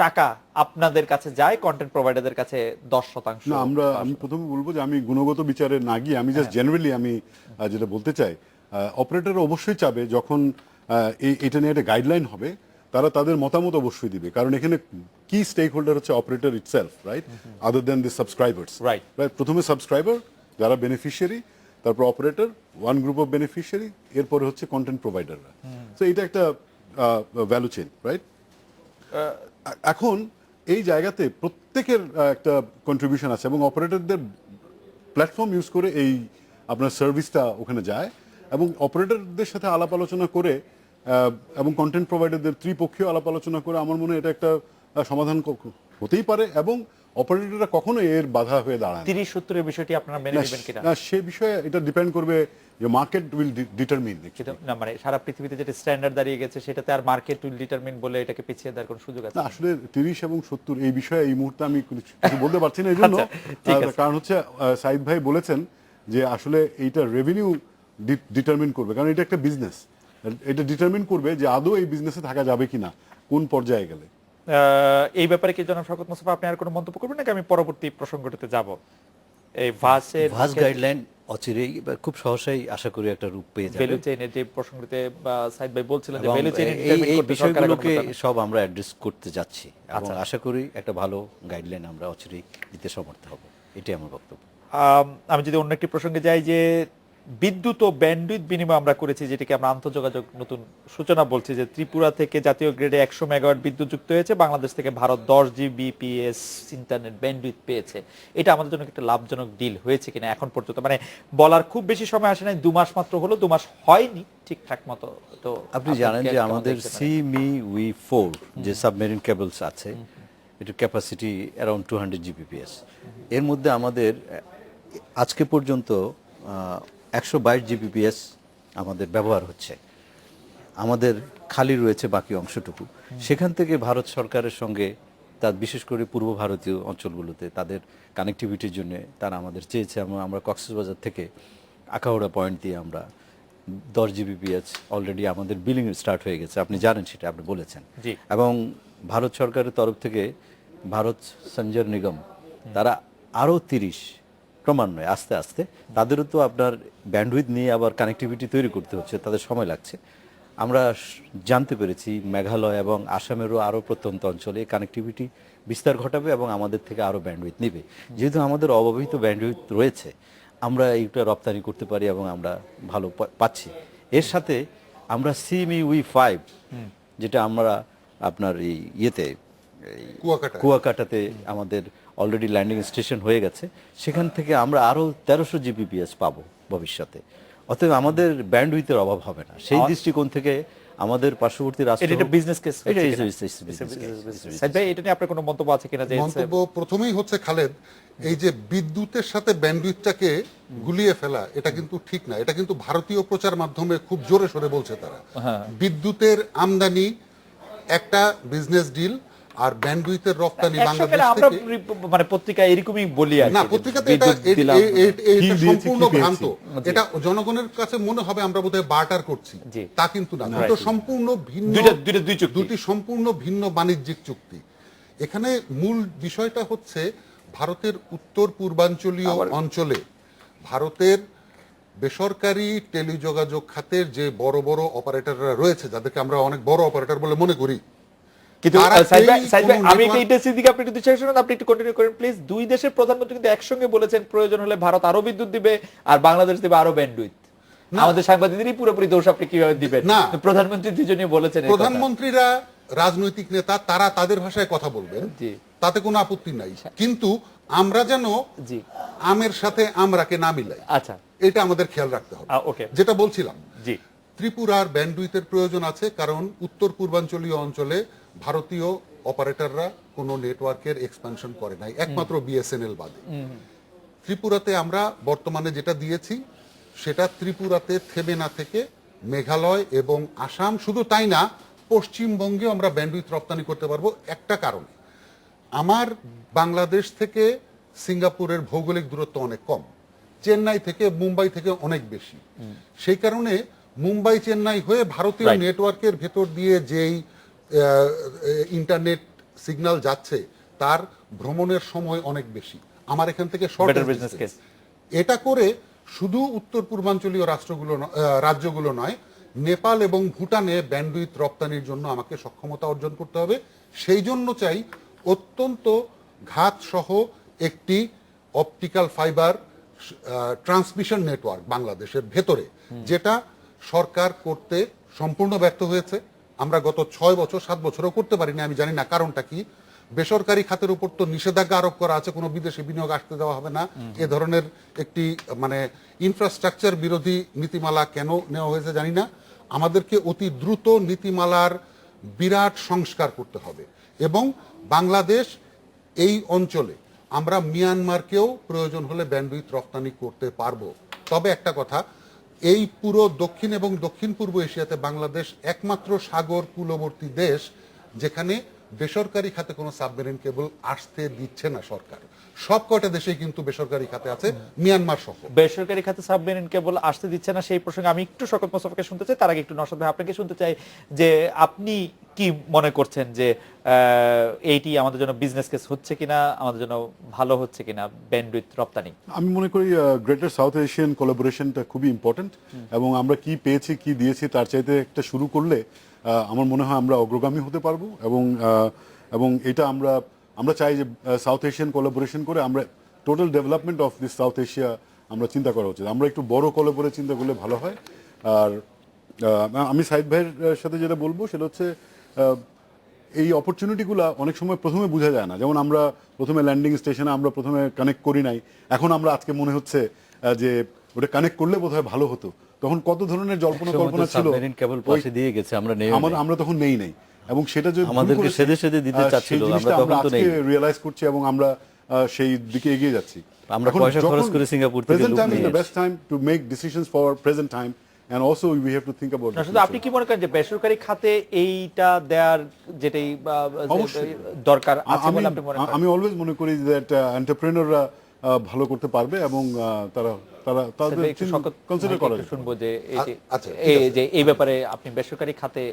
টাকা আপনাদের কাছে যায়, কন্টেন্ট প্রোভাইডারদের কাছে 10%। না, আমি প্রথমে বলবো যে আমি গুণগত বিচারে না গিয়ে আমি জাস্ট জেনারেলি আমি যেটা বলতে চাই, অপারেটর অবশ্যই চাবে যখন এটা নিয়ে একটা গাইডলাইন হবে, তারা তাদের মতামত অবশ্যই দিবে, কারণ এখানে কি স্টেক হোল্ডার হচ্ছে অপারেটর ইটসেলফ, রাইট, আদার দেন দি সাবস্ক্রাইবার্স, রাইট। প্রথমে সাবস্ক্রাইবার যারা বেনিফিশিয়ারি, তারপর operator, one group of beneficiary, এরপরে হচ্ছে কন্টেন্ট প্রোভাইডাররা। তো এটা একটা ভ্যালু চেইন, রাইট। এখন এই জায়গাতে প্রত্যেকের একটা কন্ট্রিবিউশন আছে, এবং অপারেটরদের প্ল্যাটফর্ম ইউজ করে এই আপনার সার্ভিসটা ওখানে যায়, এবং অপারেটরদের সাথে আলাপ আলোচনা করে এবং কন্টেন্ট প্রোভাইডারদের ত্রিপক্ষীয় আলাপ আলোচনা করে আমার মনে হয় এটা একটা সমাধান হতেই পারে, এবং অপারেটররা কখনো এর বাধা হয়ে দাঁড়ায় 30-70 এর বিষয়টি আপনারা মেনে নেবেন কিনা? না, সে বিষয়ে এটা ডিপেন্ড করবে যে মার্কেট উইল ডিটারমিন। না, মানে সারা পৃথিবীতে যেটা স্ট্যান্ডার্ড দাঁড়িয়ে গেছে, সেটাতে আর মার্কেট উইল ডিটারমিন বলে এটাকে পিছিয়ে দেওয়ার কোনো সুযোগ আছে? না, আসলে 30 এবং 70 এই বিষয়ে এই মুহূর্তে আমি কিছু বলতে পারছি না, এই জন্য কারণ হচ্ছে সাইদ ভাই বলেছেন যে আসলে এইটা রেভিনিউ ডিটারমিন করবে, কারণ এটা একটা বিজনেস, এটা ডিটারমিন করবে যে আদৌ এই বিজনেসে থাকা যাবে কিনা, কোন পর্যায়ে গেলে। এই ব্যাপারে কি জনাব শওকত মোস্তফা আপনি আর কোনো মন্তব্য করবেন, নাকি আমি পরবর্তী প্রসঙ্গটিতে যাব? এই ভাস গাইডলাইন অচিরেই খুব সহসাই আশা করি একটা রূপ পেয়ে যাবে। ভ্যালু চেইনের যে প্রসঙ্গটিতে সাইদ ভাই বলছিলেন যে এবং ভ্যালু চেইন এই বিষয়গুলোকে সব আমরা অ্যাড্রেস করতে যাচ্ছি, এবং আশা করি একটা ভালো গাইডলাইন আমরা অচিরেই দিতে সমর্থ হব, এটাই আমার বক্তব্য। আমি যদি অন্য একটি প্রসঙ্গে যাই, যে বিদ্যুৎ ও ব্যান্ডউইথ বিনিময় আমরা করেছি, যেটিকে আমরা আন্তঃযোগাযোগ নতুন সূচনা বলছি, যে ত্রিপুরা থেকে জাতীয় গ্রেডে 100 মেগাওয়াট বিদ্যুৎ যুক্ত হয়েছে, বাংলাদেশ থেকে ভারত 10 জিবিপিএস ইন্টারনেট ব্যান্ডউইথ পেয়েছে। এটা আমাদের জন্য একটা লাভজনক ডিল হয়েছে কিনা এখন পর্যন্ত, মানে বলার খুব বেশি সময় আসে নাই, 2 মাস মাত্র হলো, 2 মাস হয়নি ঠিকঠাক মতো। তো আপনি জানেন যে আমাদের CME-V4 যে সাবমেরিন কেবলস আছে, এটার ক্যাপাসিটি অ্যারাউন্ড 200 জিবিপিএস। এর মধ্যে আমাদের আজকে পর্যন্ত 122 জিবিপিএস আমাদের ব্যবহার হচ্ছে, আমাদের খালি রয়েছে বাকি অংশটুকু। সেখান থেকে ভারত সরকারের সঙ্গে, তার বিশেষ করে পূর্ব ভারতীয় অঞ্চলগুলোতে তাদের কানেক্টিভিটির জন্য তারা আমাদের চেয়েছে। আমরা কক্সবাজার থেকে আখাউড়া পয়েন্ট দিয়ে আমরা 10 জিবিপিএস অলরেডি আমাদের বিলিং স্টার্ট হয়ে গেছে, আপনি জানেন সেটা, আপনি বলেছেন। এবং ভারত সরকারের তরফ থেকে ভারত সঞ্চার নিগম তারা আরও 30 ক্রমান্বয়ে আস্তে আস্তে, তাদেরও তো আপনার ব্যান্ডউইথ নিয়ে আবার কানেক্টিভিটি তৈরি করতে হচ্ছে, তাদের সময় লাগছে। আমরা জানতে পেরেছি মেঘালয় এবং আসামেরও আরও প্রত্যন্ত অঞ্চলে কানেক্টিভিটি বিস্তার ঘটাবে এবং আমাদের থেকে আরও ব্যান্ডউইথ নেবে। যেহেতু আমাদের অব্যবহৃত ব্যান্ডউইথ রয়েছে, আমরা এইটা রপ্তানি করতে পারি এবং আমরা ভালো পাচ্ছি। এর সাথে আমরা CME-V5 যেটা আমরা আপনার এই ইয়েতে কুয়াকাটাতে আমাদের অলরেডি ল্যান্ডিং স্টেশন হয়ে গেছে, সেখান থেকে আমরা আরও 1300 জিবিপিএস পাবো ভবিষ্যতে। অতএব আমাদের ব্যান্ডউইথের অভাব হবে না। সেই দৃষ্টিকোণ থেকে আমাদের পার্শ্ববর্তী রাষ্ট্র এটা বিজনেস কেস এটা is a business case. Saeed ভাই এটা নিয়ে আপনার কোনো মন্তব্য আছে কিনা যে মন্তব্য প্রথমেই হচ্ছে খালেদ, এই যে বিদ্যুতের সাথে ব্যান্ডউইথটাকে গুলিয়ে ফেলা, এটা কিন্তু ঠিক না। এটা কিন্তু ভারতীয় প্রচার মাধ্যমে খুব জোরে সোরে বলছে তারা। বিদ্যুতের আমদানি একটা বিজনেস ডিল, আর ব্যান্ডউইথের রপ্তানি বাংলাদেশ আমরা থেকে মানে পত্রিকায় এরকমই বলি আর না, কি, যে পত্রিকাতে বিদ্যুৎ দিলাম। এটা দিয়েছি, সম্পূর্ণ কি পেয়েছি। ভ্রান্ত। এটা জনগণের কাছে মনে হবে আমরা বোধহয় বার্টার করছি, জি। তা কিন্তু না। দুটো সম্পূর্ণ ভিন্ন, দুই চুক্তি। দুটি সম্পূর্ণ ভিন্ন বাণিজ্যিক চুক্তি। এখানে মূল বিষয়টা হচ্ছে ভারতের উত্তর পূর্বাঞ্চলীয় অঞ্চলে ভারতের বেসরকারি টেলিযোগাযোগ খাতের যে বড় বড় অপারেটররা রয়েছে, যাদেরকে আমরা অনেক বড় অপারেটর বলে মনে করি, কিন্তু তারা সাইদ ভাই এই কোনো আমি একটা network- ইন্টারেস্টিং দিকে আপনি একটু দুই সেকন্ড আপনি একটু কন্টিনিউ করেন প্লিজ। দুই দেশের প্রধানমন্ত্রী কিন্তু একসঙ্গে বলেছেন প্রয়োজন হলে ভারত আরো বিদ্যুৎ দিবে আর বাংলাদেশ দিবে আরো ব্যান্ডউইথ। আমাদের সাংবাদিকদেরই পুরোপুরি দোষ আপনি কিভাবে দিবেন? না। প্রধানমন্ত্রী দুজনেই বলেছেন এই কথা। প্রধানমন্ত্রীরা রাজনৈতিক নেতা, তারা তাদের ভাষায় কথা বলবেন, জি। তাতে কোনো আপত্তি নাই, কিন্তু আমরা যেন জি আমের সাথে আমরাকে না মিলাই, আচ্ছা এটা আমাদের খেয়াল রাখতে হবে। ওকে যেটা বলছিলাম, জি ত্রিপুরার ব্যান্ডউইথের প্রয়োজন আছে, কারণ উত্তর পূর্বাঞ্চলীয় অঞ্চলে ভারতীয় অপারেটররা কোনো নেটওয়ার্কের এক্সপানশন করে নাই, একমাত্র বিএসএনএল বাদে। ত্রিপুরাতে আমরা বর্তমানে যেটা দিয়েছি সেটা ত্রিপুরাতে থেমে না থেকে মেঘালয় এবং আসাম, শুধু তাই না পশ্চিমবঙ্গে আমরা ব্যান্ডউইথ রপ্তানি করতে পারবো। একটা কারণে, আমার বাংলাদেশ থেকে সিঙ্গাপুরের ভৌগোলিক দূরত্ব অনেক কম, চেন্নাই থেকে মুম্বাই থেকে অনেক বেশি। সেই কারণে মুম্বাই চেন্নাই হয়ে ভারতীয় Right. নেটওয়ার্কের ভেতর দিয়ে যেই ইন্টারনেট সিগন্যাল যাচ্ছে তার ভ্রমণের সময় অনেক বেশি। আমার এখান থেকে Better business case. এটা করে শুধু উত্তর পূর্বাঞ্চলীয় রাজ্যগুলো নয়, নেপাল এবং ভুটানে ব্যান্ডউইথ রপ্তানির জন্য আমাকে সক্ষমতা অর্জন করতে হবে। সেই জন্য চাই অত্যন্ত ঘাত সহ একটি অপটিক্যাল ফাইবার ট্রান্সমিশন নেটওয়ার্ক বাংলাদেশের ভেতরে, যেটা সরকার করতে সম্পূর্ণ ব্যর্থ হয়েছে। আমরা গত 6 বছর 7 বছরও করতে পারিনি, আমি জানি না কারণটা কি। বেসরকারি খাতের উপর তো নিষেধাজ্ঞা আরোপ করা আছে, কোনো বিদেশি বিনিয়োগ আসতে দেওয়া হবে না, এ ধরনের একটি মানে ইনফ্রাস্ট্রাকচার বিরোধী নীতিমালা কেন নেওয়া হয়েছে জানি না। আমাদেরকে অতি দ্রুত নীতিমালার বিরাট সংস্কার করতে হবে, এবং বাংলাদেশ এই অঞ্চলে আমরা মিয়ানমারকেও প্রয়োজন হলে ব্যান্ডউইথ রপ্তানি করতে পারবো। তবে একটা কথা, এই পুরো দক্ষিণ এবং দক্ষিণ পূর্ব এশিয়াতে বাংলাদেশ একমাত্র সাগর কূলবর্তী দেশ যেখানে বেসরকারি খাতে কোনো সাবমেরিন কেবল আসতে দিচ্ছে না সরকার। সব কয়টা দেশেই কিন্তু বেসরকারি খাতে আছে, মিয়ানমার সহ। বেসরকারি খাতে সাবমেরিন কেবল আসতে দিচ্ছে না, সেই প্রসঙ্গে আমি একটু শওকত মোস্তফাকে শুনতে চাই। তার আগে একটু নওশাদ ভাই আপনাকে শুনতে চাই যে আপনি কি মনে করছেন যে এইটি আমাদের জন্য বিজনেস কেস হচ্ছে কিনা, আমাদের জন্য ভালো হচ্ছে কিনা ব্যান্ডউইথ রপ্তানি? আমি মনে করি গ্রেটার সাউথ এশিয়ান কোলাবোরেশনটা খুবই ইম্পর্টেন্ট, এবং আমরা কি পেয়েছি কি দিয়েছি তার চাইতে একটা শুরু করলে আমার মনে হয় আমরা অগ্রগামী হতে পারবো। এবং এটা আমরা চাই যে সাউথ এশিয়ান কোলাবোরেশন করে আমরা total development of this south Asia আমরা চিন্তা করা উচিত। আমরা একটু বড় কোলাবোরে চিন্তা করলে ভালো হয়। আর আমি সাইদ ভাইয়ের সাথে যেটা বলবো সেটা হচ্ছে এই অপরচুনিটিগুলো অনেক সময় প্রথমে বোঝা যায় না। যেমন আমরা প্রথমে ল্যান্ডিং স্টেশনে আমরা প্রথমে কানেক্ট করি নাই, এখন আমরা আজকে মনে হচ্ছে যে ওটা কানেক্ট করলে বোধহয় ভালো হতো। তখন কত ধরনের জল্পনা কল্পনা ছিল, সাবমেরিন কেবল পাশে দিয়ে গেছে, আমরা নেই, আমরা তখন নেই নাই, এবং সেটা যে আমাদেরকে সেদে সেদে দিতে চাচ্ছিল, আমরা তখন তো নেই। রিয়েলাইজ করছি এবং আমরা সেই দিকে এগিয়ে যাচ্ছি। আমরা পয়সা খরচ করে সিঙ্গাপুর থেকে প্রেজেন্ট লোক টাইম ইজ নিয়ে the best time to make decisions for present time, and also we have to think about the শুধু আপনি future. কি মনে করেন যে বেসরকারি খাতে এইটা দেওয়ার যেটাই অবশ্যই। দরকার আছে বলে আপনি মনে করেন? আমি অলওয়েজ মনে করি দ্যাট এন্টারপ্রেনাররা ভালো করতে পারবে, এবং তাদের একটু শওকত কনসিডার ভাইকে করা একটু যায়। শুনবো যে আচ্ছা, ঠিক আছে। এই ব্যাপারে আপনি বেসরকারি খাতে।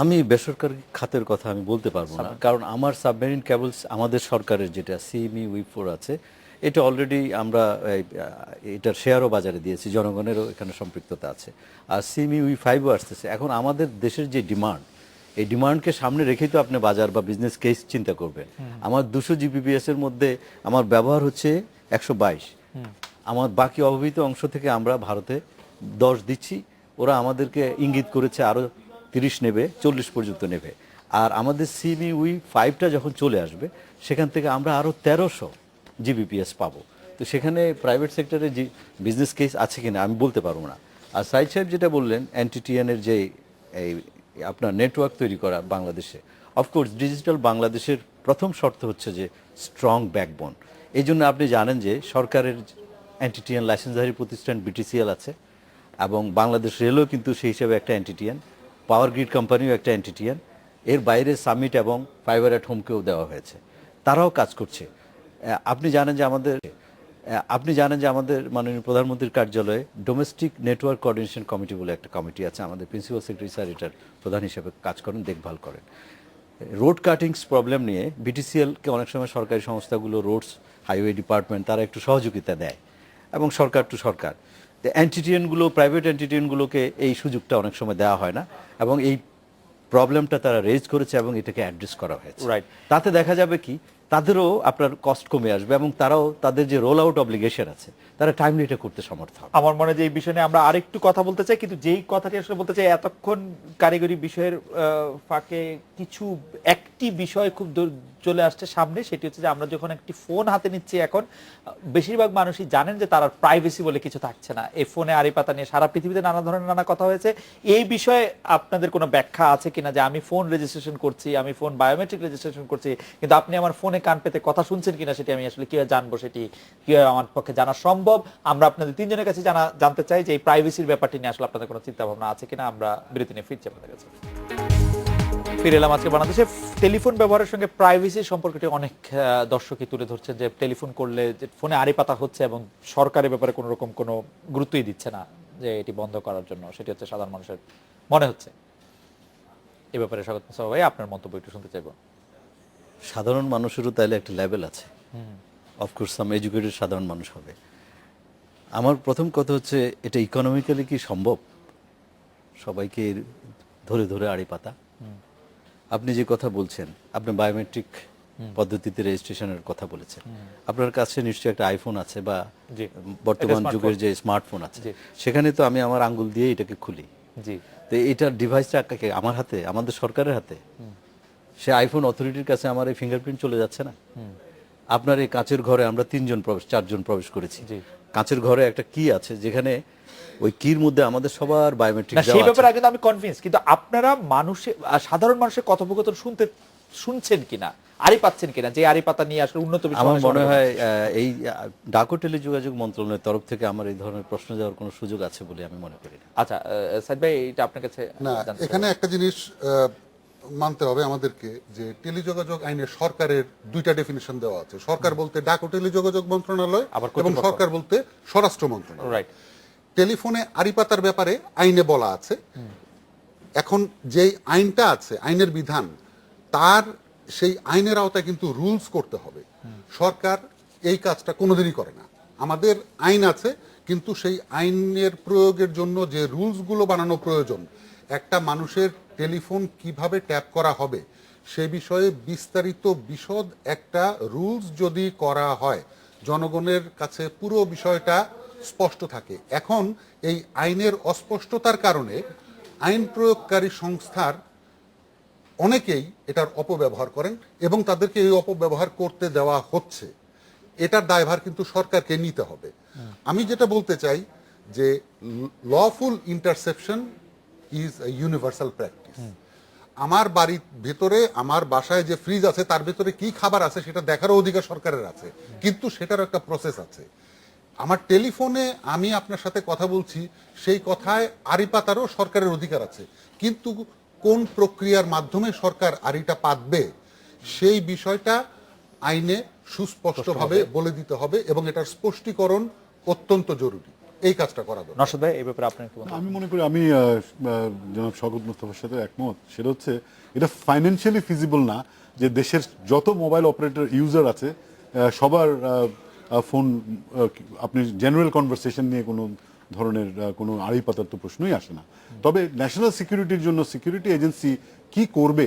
আমি বেসরকারি খাতের কথা আমি বলতে পারবো না, কারণ আমার সাবমেরিন কেবলস আমাদের সরকারের যেটা সিএমই উই4 আছে, এটা অলরেডি আমরা এটার শেয়ারও বাজারে দিয়েছি, জনগণেরও এখানে সম্পৃক্ততা আছে। আর সিএমই উই5ও আসতেছে। এখন আমাদের দেশের যে ডিমান্ড, এই ডিমান্ডকে সামনে রেখেই তো আপনি বাজার বা বিজনেস কেস চিন্তা করবেন। আমার 200 জিবিপিএস এর মধ্যে আমার ব্যবহার হচ্ছে 122, আমার বাকি অবহিত অংশ থেকে আমরা ভারতে 10 দিচ্ছি, ওরা আমাদেরকে ইঙ্গিত করেছে আরো 30 নেবে, 40 পর্যন্ত নেবে। আর আমাদের সিএমই উই5টা যখন চলে আসবে, সেখান থেকে আমরা আরো 1300 জিবিপিএস পাবো। তো সেখানে প্রাইভেট সেক্টরে যে বিজনেস কেস আছে কিনা আমি বলতে পারবো না। আর সাইদ সাহেব যেটা বললেন, এনটিটিএন এর যে এই আপনার নেটওয়ার্ক তৈরি করা বাংলাদেশে। অফকোর্স ডিজিটাল বাংলাদেশের প্রথম শর্ত হচ্ছে যে স্ট্রং ব্যাকবোন। এই জন্য আপনি জানেন যে সরকারের এনটিটিএন লাইসেন্সধারী প্রতিষ্ঠান বিটিসিএল আছে, এবং বাংলাদেশ রেলও কিন্তু সেই হিসেবে একটা এনটিটিএন, পাওয়ার গ্রিড কোম্পানিও একটা এনটিটিএন, এর বাইরে সামিট এবং ফাইবার অ্যাট হোমকেও দেওয়া হয়েছে, তারাও কাজ করছে। আপনি জানেন যে আমাদের মাননীয় প্রধানমন্ত্রীর কার্যালয়ে ডোমেস্টিক নেটওয়ার্ক কোঅর্ডিনেশন কমিটি বলে একটা কমিটি আছে, আমাদের প্রিন্সিপাল সেক্রেটারি স্যার এটার প্রধান হিসেবে কাজ করেন, দেখভাল করেন। রোড কাটিংস প্রবলেম নিয়ে বিটিসিএলকে অনেক সময় সরকারি সংস্থাগুলো, রোডস হাইওয়ে ডিপার্টমেন্ট, তারা একটু সহযোগিতা দেয়, এবং সরকার টু সরকার। এনটিটিএনগুলো, প্রাইভেট এনটিটিএনগুলোকে এই সুযোগটা অনেক সময় দেওয়া হয় না, এবং এই প্রবলেমটা তারা রেজ করেছে এবং এটাকে অ্যাড্রেস করা হয়েছে। রাইট। তাতে দেখা যাবে কি তাদেরও আপনার কস্ট কমে আসবে, এবং তারাও তাদের যে রোল আউট অব্লিগেশন আছে তারা টাইমলি এটা করতে সমর্থ হবে। আমার মনে হয় যে এই বিষয় নিয়ে আমরা আরেকটু কথা বলতে চাই, কিন্তু যেই কথাটি আসলে বলতে চাই, এতক্ষণ কারিগরি বিষয়ের ফাঁকে কিছু একটি বিষয় খুব চলে আসছে সামনে, সেটি হচ্ছে যে আমরা যখন একটি ফোন হাতে নিচ্ছি এখন, বেশিরভাগ মানুষই জানেন যে তার প্রাইভেসি বলে কিছু থাকছে না। এই ফোনে আড়ি পাতা নিয়ে সারা পৃথিবীতে নানা ধরনের নানা কথা হয়েছে। এই বিষয়ে আপনাদের কোনো ব্যাখ্যা আছে কিনা, যে আমি ফোন রেজিস্ট্রেশন করছি, আমি ফোন বায়োমেট্রিক রেজিস্ট্রেশন করছি, কিন্তু আপনি আমার ফোনে কান পেতে কথা শুনছেন কিনা সেটি আমি আসলে কিভাবে জানবো, সেটি কিভাবে আমার পক্ষে জানা সম্ভব? আমরা আপনাদের তিনজনের কাছে জানতে চাই যে এই প্রাইভেসির ব্যাপারটি নিয়ে আসলে আপনাদের কোনো চিন্তা ভাবনা আছে কিনা। আমরা বিরতি নিয়ে ফিরছি আপনাদের কাছে। ফিরে এলাম। আজকে বাংলাদেশে টেলিফোন ব্যবহারের সঙ্গে প্রাইভেসির সম্পর্কটি অনেক দর্শকই তুলে ধরছেন, যে টেলিফোন করলে যে ফোনে আড়ি পাতা হচ্ছে এবং সরকারের ব্যাপারে কোনো রকম কোনো গুরুত্বই দিচ্ছে না যে এটি বন্ধ করার জন্য, সেটি হচ্ছে সাধারণ মানুষের মনে হচ্ছে। এ ব্যাপারে স্বাগত মোস্তফা ভাই, আপনার মন্তব্য একটু শুনতে চাইবো। সাধারণ মানুষেরও তাইলে একটা লেভেল আছে, অফকোর্স সাম এডুকেটেড সাধারণ মানুষ হবে। আমার প্রথম কথা হচ্ছে, এটা ইকোনমিক্যালি কি সম্ভব সবাইকে ধরে ধরে আড়ি পাতা? আপনি যে কথা বলছেন, আপনি বায়োমেট্রিক পদ্ধতিতে রেজিস্ট্রেশনের কথা বলেছেন, আপনার কাছে নিশ্চয়ই একটা আইফোন আছে বা বর্তমান যুগের যে স্মার্টফোন আছে, সেখানে তো আমি আমার আঙ্গুল দিয়ে এটাকে খুলি। তো এটার ডিভাইসটা আমার হাতে, আমাদের সরকারের হাতে, সে আইফোন অথরিটির কাছে আমার এই ফিঙ্গারপ্রিন্ট চলে যাচ্ছে না? আপনার এই কাঁচের ঘরে আমরা 4জন প্রবেশ করেছি, কাঁচের ঘরে একটা কি আছে, যেখানে ওই কির মধ্যে আমাদের সবার বায়োমেট্রিক দেওয়া আছে। সেই ব্যাপারে কিন্তু আমি কনভিন্স, কিন্তু আপনারা সাধারণ মানুষের কথোপকথন শুনছেন কিনা, আড়ি পাচ্ছেন কিনা, যে আড়ি পাতা নিয়ে আসলে উন্নত বিষয়? আমার মনে হয় এই ডাক ও টেলিযোগাযোগ মন্ত্রণালয়ের তরফ থেকে আমার এই ধরনের প্রশ্ন যাওয়ার কোনো সুযোগ আছে বলে আমি মনে করি না। আচ্ছা সাইদ ভাই, এটা আপনার কাছে না, এখানে একটা জিনিস মানতে হবে আমাদেরকে, যে টেলিযোগাযোগ আইনে সরকারের দুইটা ডেফিনিশন দেওয়া আছে। সরকার বলতে ডাক ও টেলিযোগাযোগ মন্ত্রণালয়, এবং সরকার বলতে স্বরাষ্ট্র মন্ত্রণালয়। রাইট। টেলিফোনে আড়ি পাতার ব্যাপারে আইনে বলা আছে। এখন যেই আইনটা আছে, আইনের বিধান, তার সেই আইনের আওতায় কিন্তু রুলস করতে হবে। সরকার এই কাজটা কোনোদিনই করে না। আমাদের আইন আছে, কিন্তু সেই আইনের প্রয়োগের জন্য যে রুলসগুলো বানানো প্রয়োজন, একটা মানুষের টেলিফোন কিভাবে ট্যাপ করা হবে সে বিষয়ে বিস্তারিত বিশদ একটা রুলস যদি করা হয়, জনগণের কাছে পুরো বিষয়টা স্পষ্ট থাকে। এখন এই আইনের অস্পষ্টতার কারণে আইন প্রয়োগকারী সংস্থার অনেকেই এটার অপব্যবহার করেন, এবং তাদেরকে এই অপব্যবহার করতে দেওয়া হচ্ছে। এটার দায়ভার কিন্তু সরকারকে নিতে হবে। আমি যেটা বলতে চাই, যে lawful interception is a universal practice. আমার বাড়ির ভেতরে, আমার বাসায় যে ফ্রিজ আছে তার ভেতরে কি খাবার আছে সেটা দেখারও অধিকার সরকারের আছে, কিন্তু সেটার একটা প্রসেস আছে। আমার টেলিফোনে আমি আপনার সাথে কথা বলছি, সেই কথায় আড়ি পাতারও সরকারের অধিকার আছে, কিন্তু কোন প্রক্রিয়ার মাধ্যমে সরকার আড়িটা পাতবে সেই বিষয়টা আইনে সুস্পষ্টভাবে বলে দিতে হবে, এবং এটার স্পষ্টীকরণ অত্যন্ত জরুরি। এই কাজটা করা দরকার। নরশাদ ভাই, এই ব্যাপারে আপনার কি মত? আমি মনে করি, আমি জনাব শওকত মোস্তফার সাথে একমত। সেটা হচ্ছে, এটা ফাইন্যান্সিয়ালি ফিজিবল না যে দেশের যত মোবাইল অপারেটর ইউজার আছে সবার ফোন, আপনি জেনারেল কনভারসেশন নিয়ে কোনো ধরনের কোনো আড়ি পাতার তো প্রশ্নই আসে না। তবে ন্যাশনাল সিকিউরিটির জন্য সিকিউরিটি এজেন্সি কি করবে,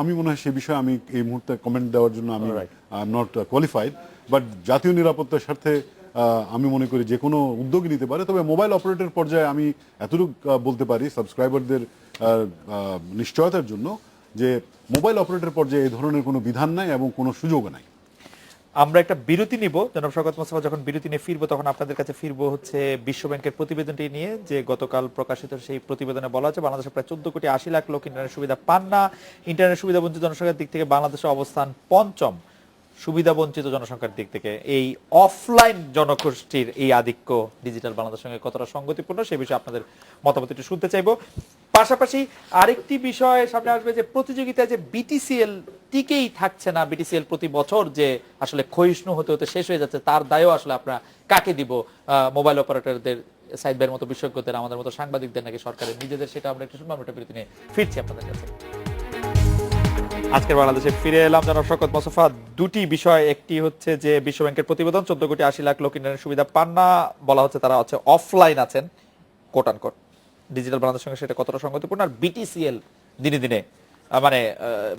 আমি মনে হয় সে বিষয়ে আমি এই মুহূর্তে কমেন্ট দেওয়ার জন্য আমি নট কোয়ালিফাইড। বাট জাতীয় নিরাপত্তার স্বার্থে আমি মনে করি যে কোনো উদ্যোগ নিতে পারে। তবে মোবাইল অপারেটর পর্যায়ে আমি এতটুকু বলতে পারি, সাবস্ক্রাইবারদের নিশ্চয়তার জন্য, যে মোবাইল অপারেটর পর্যায়ে এই ধরনের কোনো বিধান নাই এবং কোনো সুযোগ নাই। আমরা একটা বিরতি নিব, জনাব শওকত মোস্তফা যখন বিরতি নিয়ে ফিরবো তখন আপনাদের কাছে ফিরবো হচ্ছে বিশ্ব ব্যাংকের প্রতিবেদনটি নিয়ে, যে গতকাল প্রকাশিত সেই প্রতিবেদনে বলা হচ্ছে বাংলাদেশে প্রায় 14,80,00,000 লোক ইন্টারনেট সুবিধা পান না। ইন্টারনেট সুবিধা বঞ্চিত জনসংখ্যার দিক থেকে বাংলাদেশের অবস্থান পঞ্চম, সুবিধা বঞ্চিত জনসংখ্যার দিক থেকে এই অফলাইন জনগোষ্ঠীর এই আধিক্য ডিজিটাল বাংলাদেশের সঙ্গে কতটা সঙ্গতিপূর্ণ সে বিষয়ে আপনাদের মতামত একটু শুনতে চাইবো। পাশাপাশি আরেকটি বিষয় সামনে আসবে যে প্রতিযোগিতায় যে বিটিসিএল টিকেই থাকছে না, বিটিসিএল প্রতি বছর যে আসলে ক্ষয়িষ্ণু হতে হতে শেষ হয়ে যাচ্ছে, তার দায়ও আসলে আমরা কাকে দিব? মোবাইল অপারেটরদের, সাইদ ভাইয়ের মতো বিশেষজ্ঞদের, আমাদের মতো সাংবাদিকদের নাকি সরকারের নিজেদের? সেটা আমরা একটু শুনবো। আমরা বিরতি নিয়ে ফিরছি আপনাদের কাছে। আজকের বাংলাদেশে ফিরে এলাম। জনাব শওকত মোস্তফা, দুটি বিষয়, একটি হচ্ছে যে বিশ্ব ব্যাংকের প্রতিবেদন 14,80,00,000 লোক ইন্টারনেট সুবিধা পান না, বলা হচ্ছে তারা হচ্ছে অফলাইন আছেন কোট আনকোট, ডিজিটাল বাংলাদেশের সঙ্গে সেটা কতটা সঙ্গতিপূর্ণ। আর বিটিসিএল দিনে দিনে মানে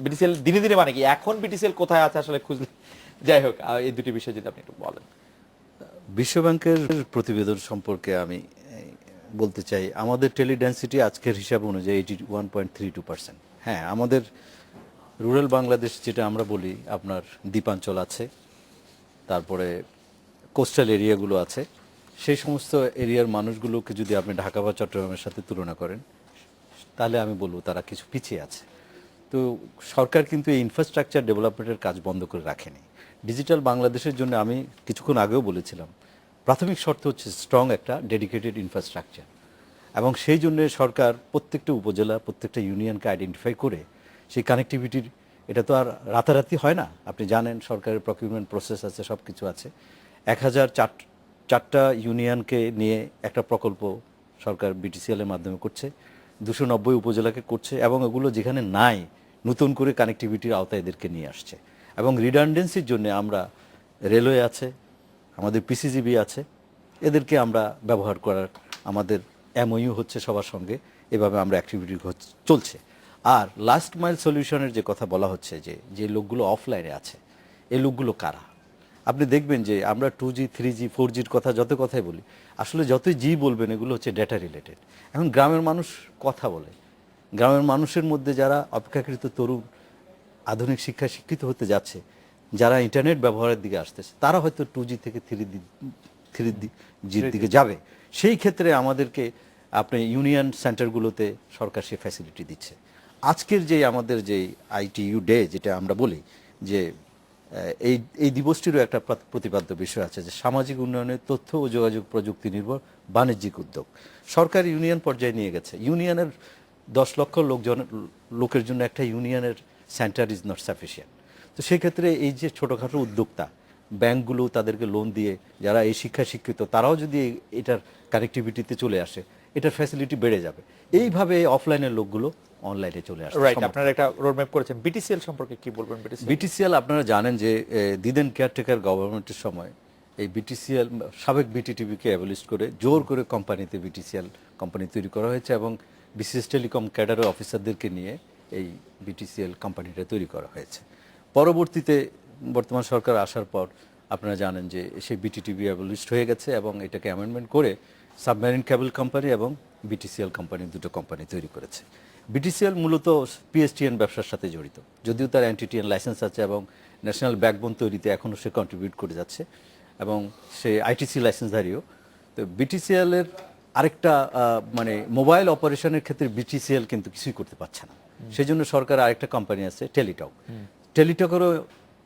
বিটিসিএল দিনে দিনে মানে কি এখন বিটিসিএল কোথায় আছে আসলে খুঁজলে, যাই হোক এই দুটি বিষয় যদি আপনি একটু বলেন। বিশ্ব ব্যাংকের প্রতিবেদন সম্পর্কে আমি বলতে চাই, আমাদের টেলিডেন্সিটি আজকের হিসাব অনুযায়ী 81.32%। হ্যাঁ, আমাদের রুরাল বাংলাদেশ যেটা আমরা বলি, আপনার দ্বীপাঞ্চল আছে, তারপরে কোস্টাল এরিয়াগুলো আছে, সেই সমস্ত এরিয়ার মানুষগুলোকে যদি আপনি ঢাকা বা চট্টগ্রামের সাথে তুলনা করেন তাহলে আমি বলবো তারা কিছু পিছিয়ে আছে। তো সরকার কিন্তু এই ইনফ্রাস্ট্রাকচার ডেভেলপমেন্টের কাজ বন্ধ করে রাখেনি। ডিজিটাল বাংলাদেশের জন্য আমি কিছুক্ষণ আগেও বলেছিলাম, প্রাথমিক শর্ত হচ্ছে স্ট্রং একটা ডেডিকেটেড ইনফ্রাস্ট্রাকচার, এবং সেই জন্য সরকার প্রত্যেকটা উপজেলা, প্রত্যেকটা ইউনিয়নকে আইডেন্টিফাই করে সেই কানেক্টিভিটির, এটা তো আর রাতারাতি হয় না, আপনি জানেন সরকারের প্রকিউরমেন্ট প্রসেস আছে, সব কিছু আছে। 1004টা ইউনিয়নকে নিয়ে একটা প্রকল্প সরকার বিটিসিএল এর মাধ্যমে করছে, 290 উপজেলাকে করছে, এবং এগুলো যেখানে নাই নতুন করে কানেক্টিভিটির আওতায় এদেরকে নিয়ে আসছে। এবং রিডান্ডেন্সির জন্য আমরা রেলওয়ে আছে, আমাদের পিসিজিবি আছে, এদেরকে আমরা ব্যবহার করার আমাদের এমওইউ হচ্ছে সবার সঙ্গে, এভাবে আমরা অ্যাক্টিভিটি চলছে। আর লাস্ট মাইল সলিউশনের যে কথা বলা হচ্ছে, যে লোকগুলো অফলাইনে আছে, এই লোকগুলো কারা? আপনি দেখবেন যে আমরা 2G 3G 4Gর কথা যত কথাই বলি, আসলে যতই জি বলবেন এগুলো হচ্ছে ডেটা রিলেটেড। এখন গ্রামের মানুষ কথা বলে, গ্রামের মানুষের মধ্যে যারা অপেক্ষাকৃত তরুণ, আধুনিক শিক্ষায় শিক্ষিত হতে যাচ্ছে, যারা ইন্টারনেট ব্যবহারের দিকে আসতেছে, তারা হয়তো 2G থেকে 3Gর দিকে যাবে। সেই ক্ষেত্রে আমাদেরকে আপনি ইউনিয়ন সেন্টারগুলোতে সরকার সে ফ্যাসিলিটি দিচ্ছে। আজকের যে আমাদের যে আইটিইউ ডে যেটা আমরা বলি, যে এই দিবসটিরও একটা প্রতিপাদ্য বিষয় আছে, যে সামাজিক উন্নয়নের তথ্য ও যোগাযোগ প্রযুক্তি নির্ভর বাণিজ্যিক উদ্যোগ। সরকার ইউনিয়ন পর্যায়ে নিয়ে গেছে, ইউনিয়নের 10 লক্ষ লোকের জন্য একটা ইউনিয়নের সেন্টার ইজ নট সাফিসিয়েন্ট। তো সেক্ষেত্রে এই যে ছোটোখাটো উদ্যোক্তা, ব্যাংকগুলো তাদেরকে লোন দিয়ে যারা এই শিক্ষা শিক্ষিত, তারাও যদি এটার কানেক্টিভিটিতে চলে আসে, এটার ফ্যাসিলিটি বেড়ে যাবে। এইভাবে অফলাইনের লোকগুলো অনলাইনে চলে আসে। রাইট, আপনারা একটা রোডম্যাপ করেছেন। বিটিসিএল সম্পর্কে কি বলবেন? বিটিসিএল আপনারা জানেন যে দিদেন কেয়ারটেকার গভর্নমেন্টের সময় এই বিটিসিএল সাবেক বিটিটিভিকে অ্যাবলিশ করে জোর করে কোম্পানিতে বিটিসিএল কোম্পানি তৈরি করা হয়েছে, এবং বিসিএস টেলিকম ক্যাডারের অফিসারদেরকে নিয়ে এই বিটিসিএল কোম্পানিটা তৈরি করা হয়েছে। পরবর্তীতে বর্তমান সরকার আসার পর আপনারা জানেন যে সেই বিটিটিভি অ্যাবলিশড হয়ে গেছে, এবং এটাকে অ্যামেন্ডমেন্ট করে সাবমেরিন কেবল কোম্পানি এবং বিটিসিএল কোম্পানি, দুটো কোম্পানি তৈরি করেছে। বিটিসিএল মূলত পিএসটিএন ব্যবসার সাথে জড়িত, যদিও তার এনটিটিএন লাইসেন্স আছে এবং ন্যাশনাল ব্যাকবোন তৈরিতে এখনও সে কন্ট্রিবিউট করে যাচ্ছে, এবং সে আইটিসি লাইসেন্সধারীও। তো বিটিসিএল এর আরেকটা মানে মোবাইল অপারেশনের ক্ষেত্রে বিটিসিএল কিন্তু কিছুই করতে পারছে না। সেই জন্য সরকার আরেকটা কোম্পানি আছে টেলিটক। টেলিটকেরও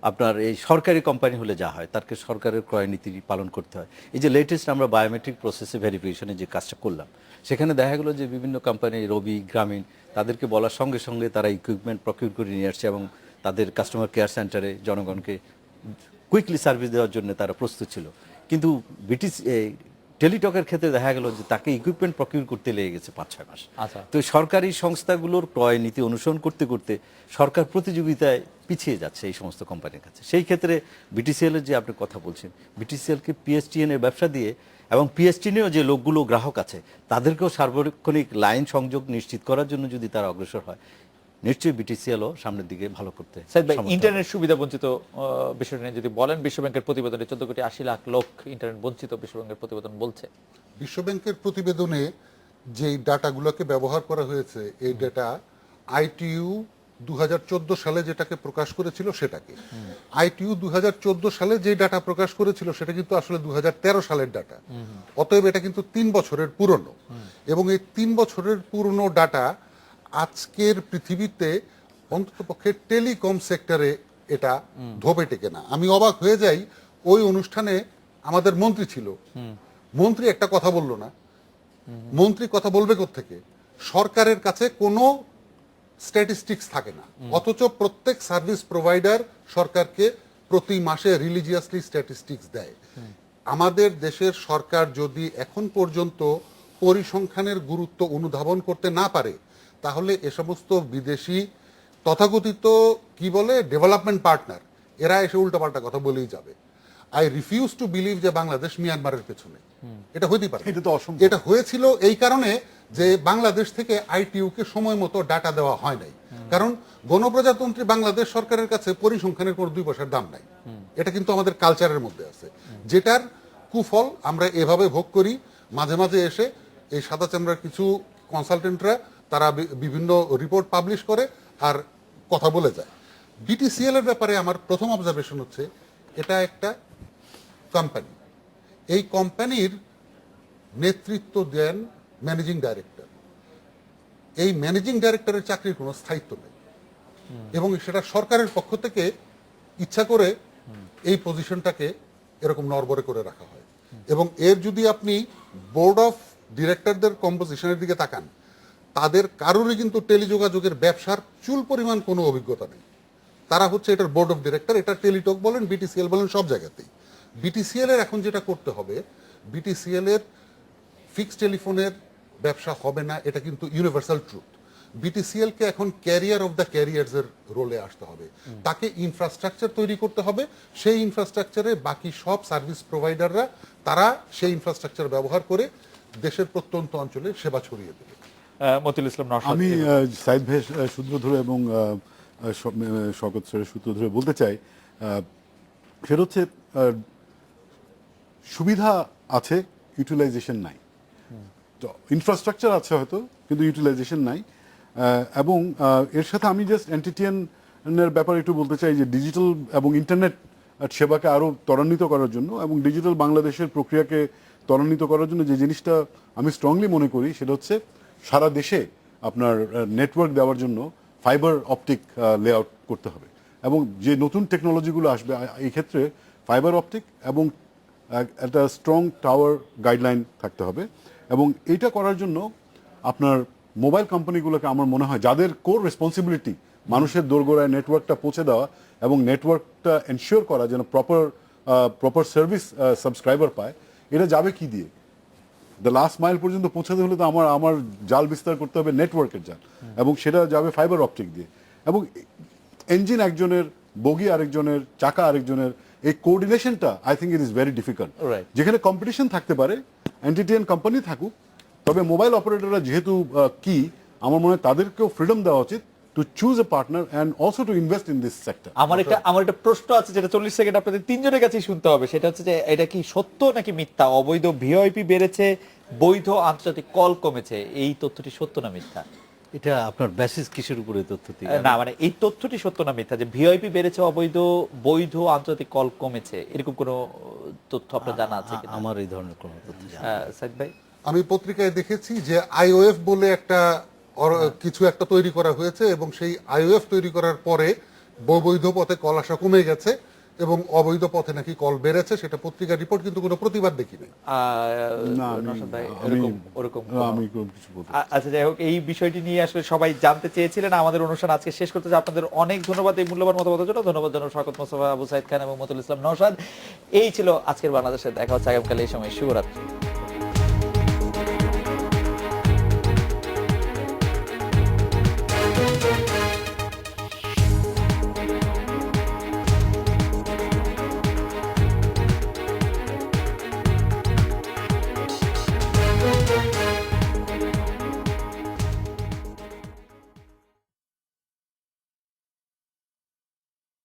আপনার এই সরকারি কোম্পানি হলে যা হয়, তাকে সরকারের ক্রয় নীতি পালন করতে হয়। এই যে লেটেস্ট আমরা বায়োমেট্রিক প্রসেসে ভেরিফিকেশনে যে কাজটা করলাম, সেখানে দেখা গেলো যে বিভিন্ন কোম্পানি, রবি, গ্রামীণ, তাদেরকে বলার সঙ্গে সঙ্গে তারা ইকুইপমেন্ট প্রকিউর করে নিয়ে আসছে, এবং তাদের কাস্টমার কেয়ার সেন্টারে জনগণকে কুইকলি সার্ভিস দেওয়ার জন্য তারা প্রস্তুত ছিল। কিন্তু টেলিটকের ক্ষেত্রে দেখা গেল যে তাকে ইকুইপমেন্ট প্রকিউর করতে লেগে গেছে 5-6 মাস। তো সরকারি সংস্থাগুলোর ক্রয় নীতি অনুসরণ করতে করতে সরকার প্রতিযোগিতায় পিছিয়ে যাচ্ছে এই সমস্ত কোম্পানির কাছে। সেই ক্ষেত্রে বিটিসিএল এর যে আপনি কথা বলছেন, বিটিসিএলকে পিএসটিএন এর ব্যবসা দিয়ে, এবং পিএসটিএনও যে লোকগুলো গ্রাহক আছে তাদেরকেও সার্বক্ষণিক লাইন সংযোগ নিশ্চিত করার জন্য যদি তারা অগ্রসর হয়, নিশ্চয়ই বিটিসিএলও সামনের দিকে ভালো করতে। ইন্টারনেট সুবিধা বঞ্চিত বিষয়টা নিয়ে যদি বলেন, বিশ্ব ব্যাংকের প্রতিবেদনে 14,80,00,000 লোক ইন্টারনেট বঞ্চিত বিশ্ব ব্যাংকের প্রতিবেদন বলছে। বিশ্ব ব্যাংকের প্রতিবেদনে যে ডাটাগুলোকে ব্যবহার করা হয়েছে, এই ডাটা আইটিইউ 2014 সালে যেটাকে প্রকাশ করেছিল সেটাকে। আইটিইউ 2014 সালে যে ডাটা প্রকাশ করেছিল সেটা কিন্তু আসলে 2013 সালের ডাটা। অতএব এটা কিন্তু 3 বছরের পুরনো, এবং এই 3 বছরের পুরনো ডাটা আজকের পৃথিবীতে অন্ততপক্ষে টেলিকম সেক্টরে এটা ধোপে টেকে না। আমি অবাক হয়ে যাই, ওই অনুষ্ঠানে আমাদের মন্ত্রী ছিল, মন্ত্রী একটা কথা বলল না। মন্ত্রী কথা বলবে কোত্থেকে? সরকারের কাছে কোনো স্ট্যাটিস্টিক্স থাকে না, অথচ প্রত্যেক সার্ভিস প্রোভাইডার সরকারকে প্রতি মাসে রিলিজিয়াসলি স্ট্যাটিস্টিক্স দেয়। আমাদের দেশের সরকার যদি এখন পর্যন্ত পরিসংখ্যানের গুরুত্ব অনুধাবন করতে না পারে, তাহলে এ সমস্ত বিদেশি তথাকথিত কি বলে ডেভেলপমেন্ট পার্টনার, এরা এসে উল্টাপাল্টা কথা বলেই যাবে। আই রিফিউজ টু বিলিভ যে বাংলাদেশ মিয়ানমারের পেছনে। এটা হইতে পারে, এটা তো অসম্ভব। এটা হয়েছিল এই কারণে যে বাংলাদেশ থেকে আইটিইউ কে সময় মতো ডাটা দেওয়া হয় নাই। কারণ গণপ্রজাতন্ত্রী বাংলাদেশ সরকারের কাছে পরিসংখ্যানের কোনো 2 পয়সার দাম নাই। এটা কিন্তু আমাদের কালচারের মধ্যে আছে, যেটার কুফল আমরা এভাবে ভোগ করি। মাঝে মাঝে এসে এই সাদা চামড়ার কিছু কনসালটেন্টরা তারা বিভিন্ন রিপোর্ট পাবলিশ করে আর কথা বলে যায়। বিটিসিএল এর ব্যাপারে আমার প্রথম অবজারভেশন হচ্ছে, এটা একটা কোম্পানি। এই কোম্পানির নেতৃত্ব দেন ম্যানেজিং ডাইরেক্টর। এই ম্যানেজিং ডাইরেক্টরের চাকরির কোনো স্থায়িত্ব নেই, এবং সেটা সরকারের পক্ষ থেকে ইচ্ছা করে এই পজিশনটাকে এরকম নড়বড়ে করে রাখা হয়। এবং এর যদি আপনি বোর্ড অফ ডিরেক্টরদের কম্পোজিশনের দিকে তাকান, তাদের কারোরই কিন্তু টেলিযোগাযোগের ব্যবসার চুল পরিমাণ কোনো অভিজ্ঞতা নেই। তারা হচ্ছে এটার বোর্ড অফ ডিরেক্টর, এটা টেলিটক বলেন, বিটিসিএল বলেন, সব জায়গাতেই। বিটিসিএল এর এখন যেটা করতে হবে, বিটিসিএল এর ফিক্সড টেলিফোনের ব্যবসা হবে না, এটা কিন্তু ইউনিভার্সাল ট্রুথ। বিটিসিএল কে এখন ক্যারিয়ার অফ দ্য ক্যারিয়ার্স এর রোলে আসতে হবে। তাকে ইনফ্রাস্ট্রাকচার তৈরি করতে হবে, সেই ইনফ্রাস্ট্রাকচারে বাকি সব সার্ভিস প্রোভাইডাররা তারা সেই ইনফ্রাস্ট্রাকচার ব্যবহার করে দেশের প্রত্যন্ত অঞ্চলে সেবা ছড়িয়ে দেবে। মতিউল ইসলাম নওশাদ, আমি সাইদ ভাই সূত্র ধরে এবং শওকত স্যারের সূত্র ধরে বলতে চাই, সেটা হচ্ছে সুবিধা আছে, ইউটিলাইজেশন নাই। ইনফ্রাস্ট্রাকচার আছে হয়তো, কিন্তু ইউটিলাইজেশন নাই। এবং এর সাথে আমি জাস্ট এনটিটিএনের ব্যাপারে একটু বলতে চাই যে ডিজিটাল এবং ইন্টারনেট সেবাকে আরও ত্বরান্বিত করার জন্য এবং ডিজিটাল বাংলাদেশের প্রক্রিয়াকে ত্বরান্বিত করার জন্য যে জিনিসটা আমি স্ট্রংলি মনে করি, সেটা হচ্ছে সারা দেশে আপনার নেটওয়ার্ক দেওয়ার জন্য ফাইবার অপটিক লেআউট করতে হবে। এবং যে নতুন টেকনোলজিগুলো আসবে এই ক্ষেত্রে ফাইবার অপটিক এবং একটা স্ট্রং টাওয়ার গাইডলাইন থাকতে হবে। এবং এইটা করার জন্য আপনার মোবাইল কোম্পানিগুলোকে আমার মনে হয়, যাদের কোর রেসপন্সিবিলিটি মানুষের দোরগোড়ায় নেটওয়ার্কটা পৌঁছে দেওয়া এবং নেটওয়ার্কটা এনশিওর করা যেন প্রপার সার্ভিস সাবস্ক্রাইবার পায়, এটা যাবে কি দিয়ে? দ্য লাস্ট মাইল পর্যন্ত পৌঁছাতে হলে তো আমার জাল বিস্তার করতে হবে, নেটওয়ার্কের জাল, এবং সেটা যাবে ফাইবার অপটিক দিয়ে। এবং ইঞ্জিন একজনের, বগি আরেকজনের, চাকা আরেকজনের, এই কোঅর্ডিনেশনটা I think it is very difficult. যেখানে কম্পিটিশন থাকতে পারে, এনটিটিএন কোম্পানি থাকুক, তবে মোবাইল অপারেটররা যেহেতু কি, আমার মনে হয় তাদেরকেও ফ্রিডম দেওয়া উচিত to choose a partner and also to invest in this sector. আমার একটা প্রশ্ন আছে, যেটা 40 সেকেন্ড আপনাদের তিনজনের কাছেই শুনতে হবে। সেটা হচ্ছে যে এটা কি সত্য নাকি মিথ্যা? অবৈধ ভিওআইপি বেড়েছে, বৈধ আন্তর্জাতিক কল কমেছে, এই তথ্যটি সত্য না মিথ্যা? এটা আপনার বেসিস কিসের উপরে তথ্য? না, মানে এই তথ্যটি সত্য না মিথ্যা যে ভিওআইপি বেড়েছে, অবৈধ বৈধ আন্তর্জাতিক কল কমেছে, এরকম কোনো তথ্য আপনার জানা আছে কিনা? আমার এই ধরনের কোনো তথ্য জানা নেই। সাইদ ভাই? আমি পত্রিকায় দেখেছি যে আইওএফ বলে একটা কিছু একটা তৈরি করা হয়েছে, এবং সেই আইওএফ তৈরি করার পরে বৈধ পথে কল আসা কমে গেছে এবং অবৈধ পথে নাকি কল বেড়েছে, সেটা পত্রিকার রিপোর্ট, কিন্তু কোনো প্রতিবাদ দেখি নাই। আচ্ছা, যাই হোক, এই বিষয়টি নিয়ে আসলে সবাই জানতে চেয়েছিলেন। আমাদের অনুষ্ঠান আজকে শেষ করতে চাই। আপনাদের অনেক ধন্যবাদ এই মূল্যবান মতামতের জন্য। ধন্যবাদ জানাবো শওকত মোস্তফা, আবু সাইদ খান এবং মতিউল ইসলাম নওশাদ। এই ছিল আজকের বাংলাদেশের। দেখা হচ্ছে আগামীকাল এই সময়। শুভরাত্রি।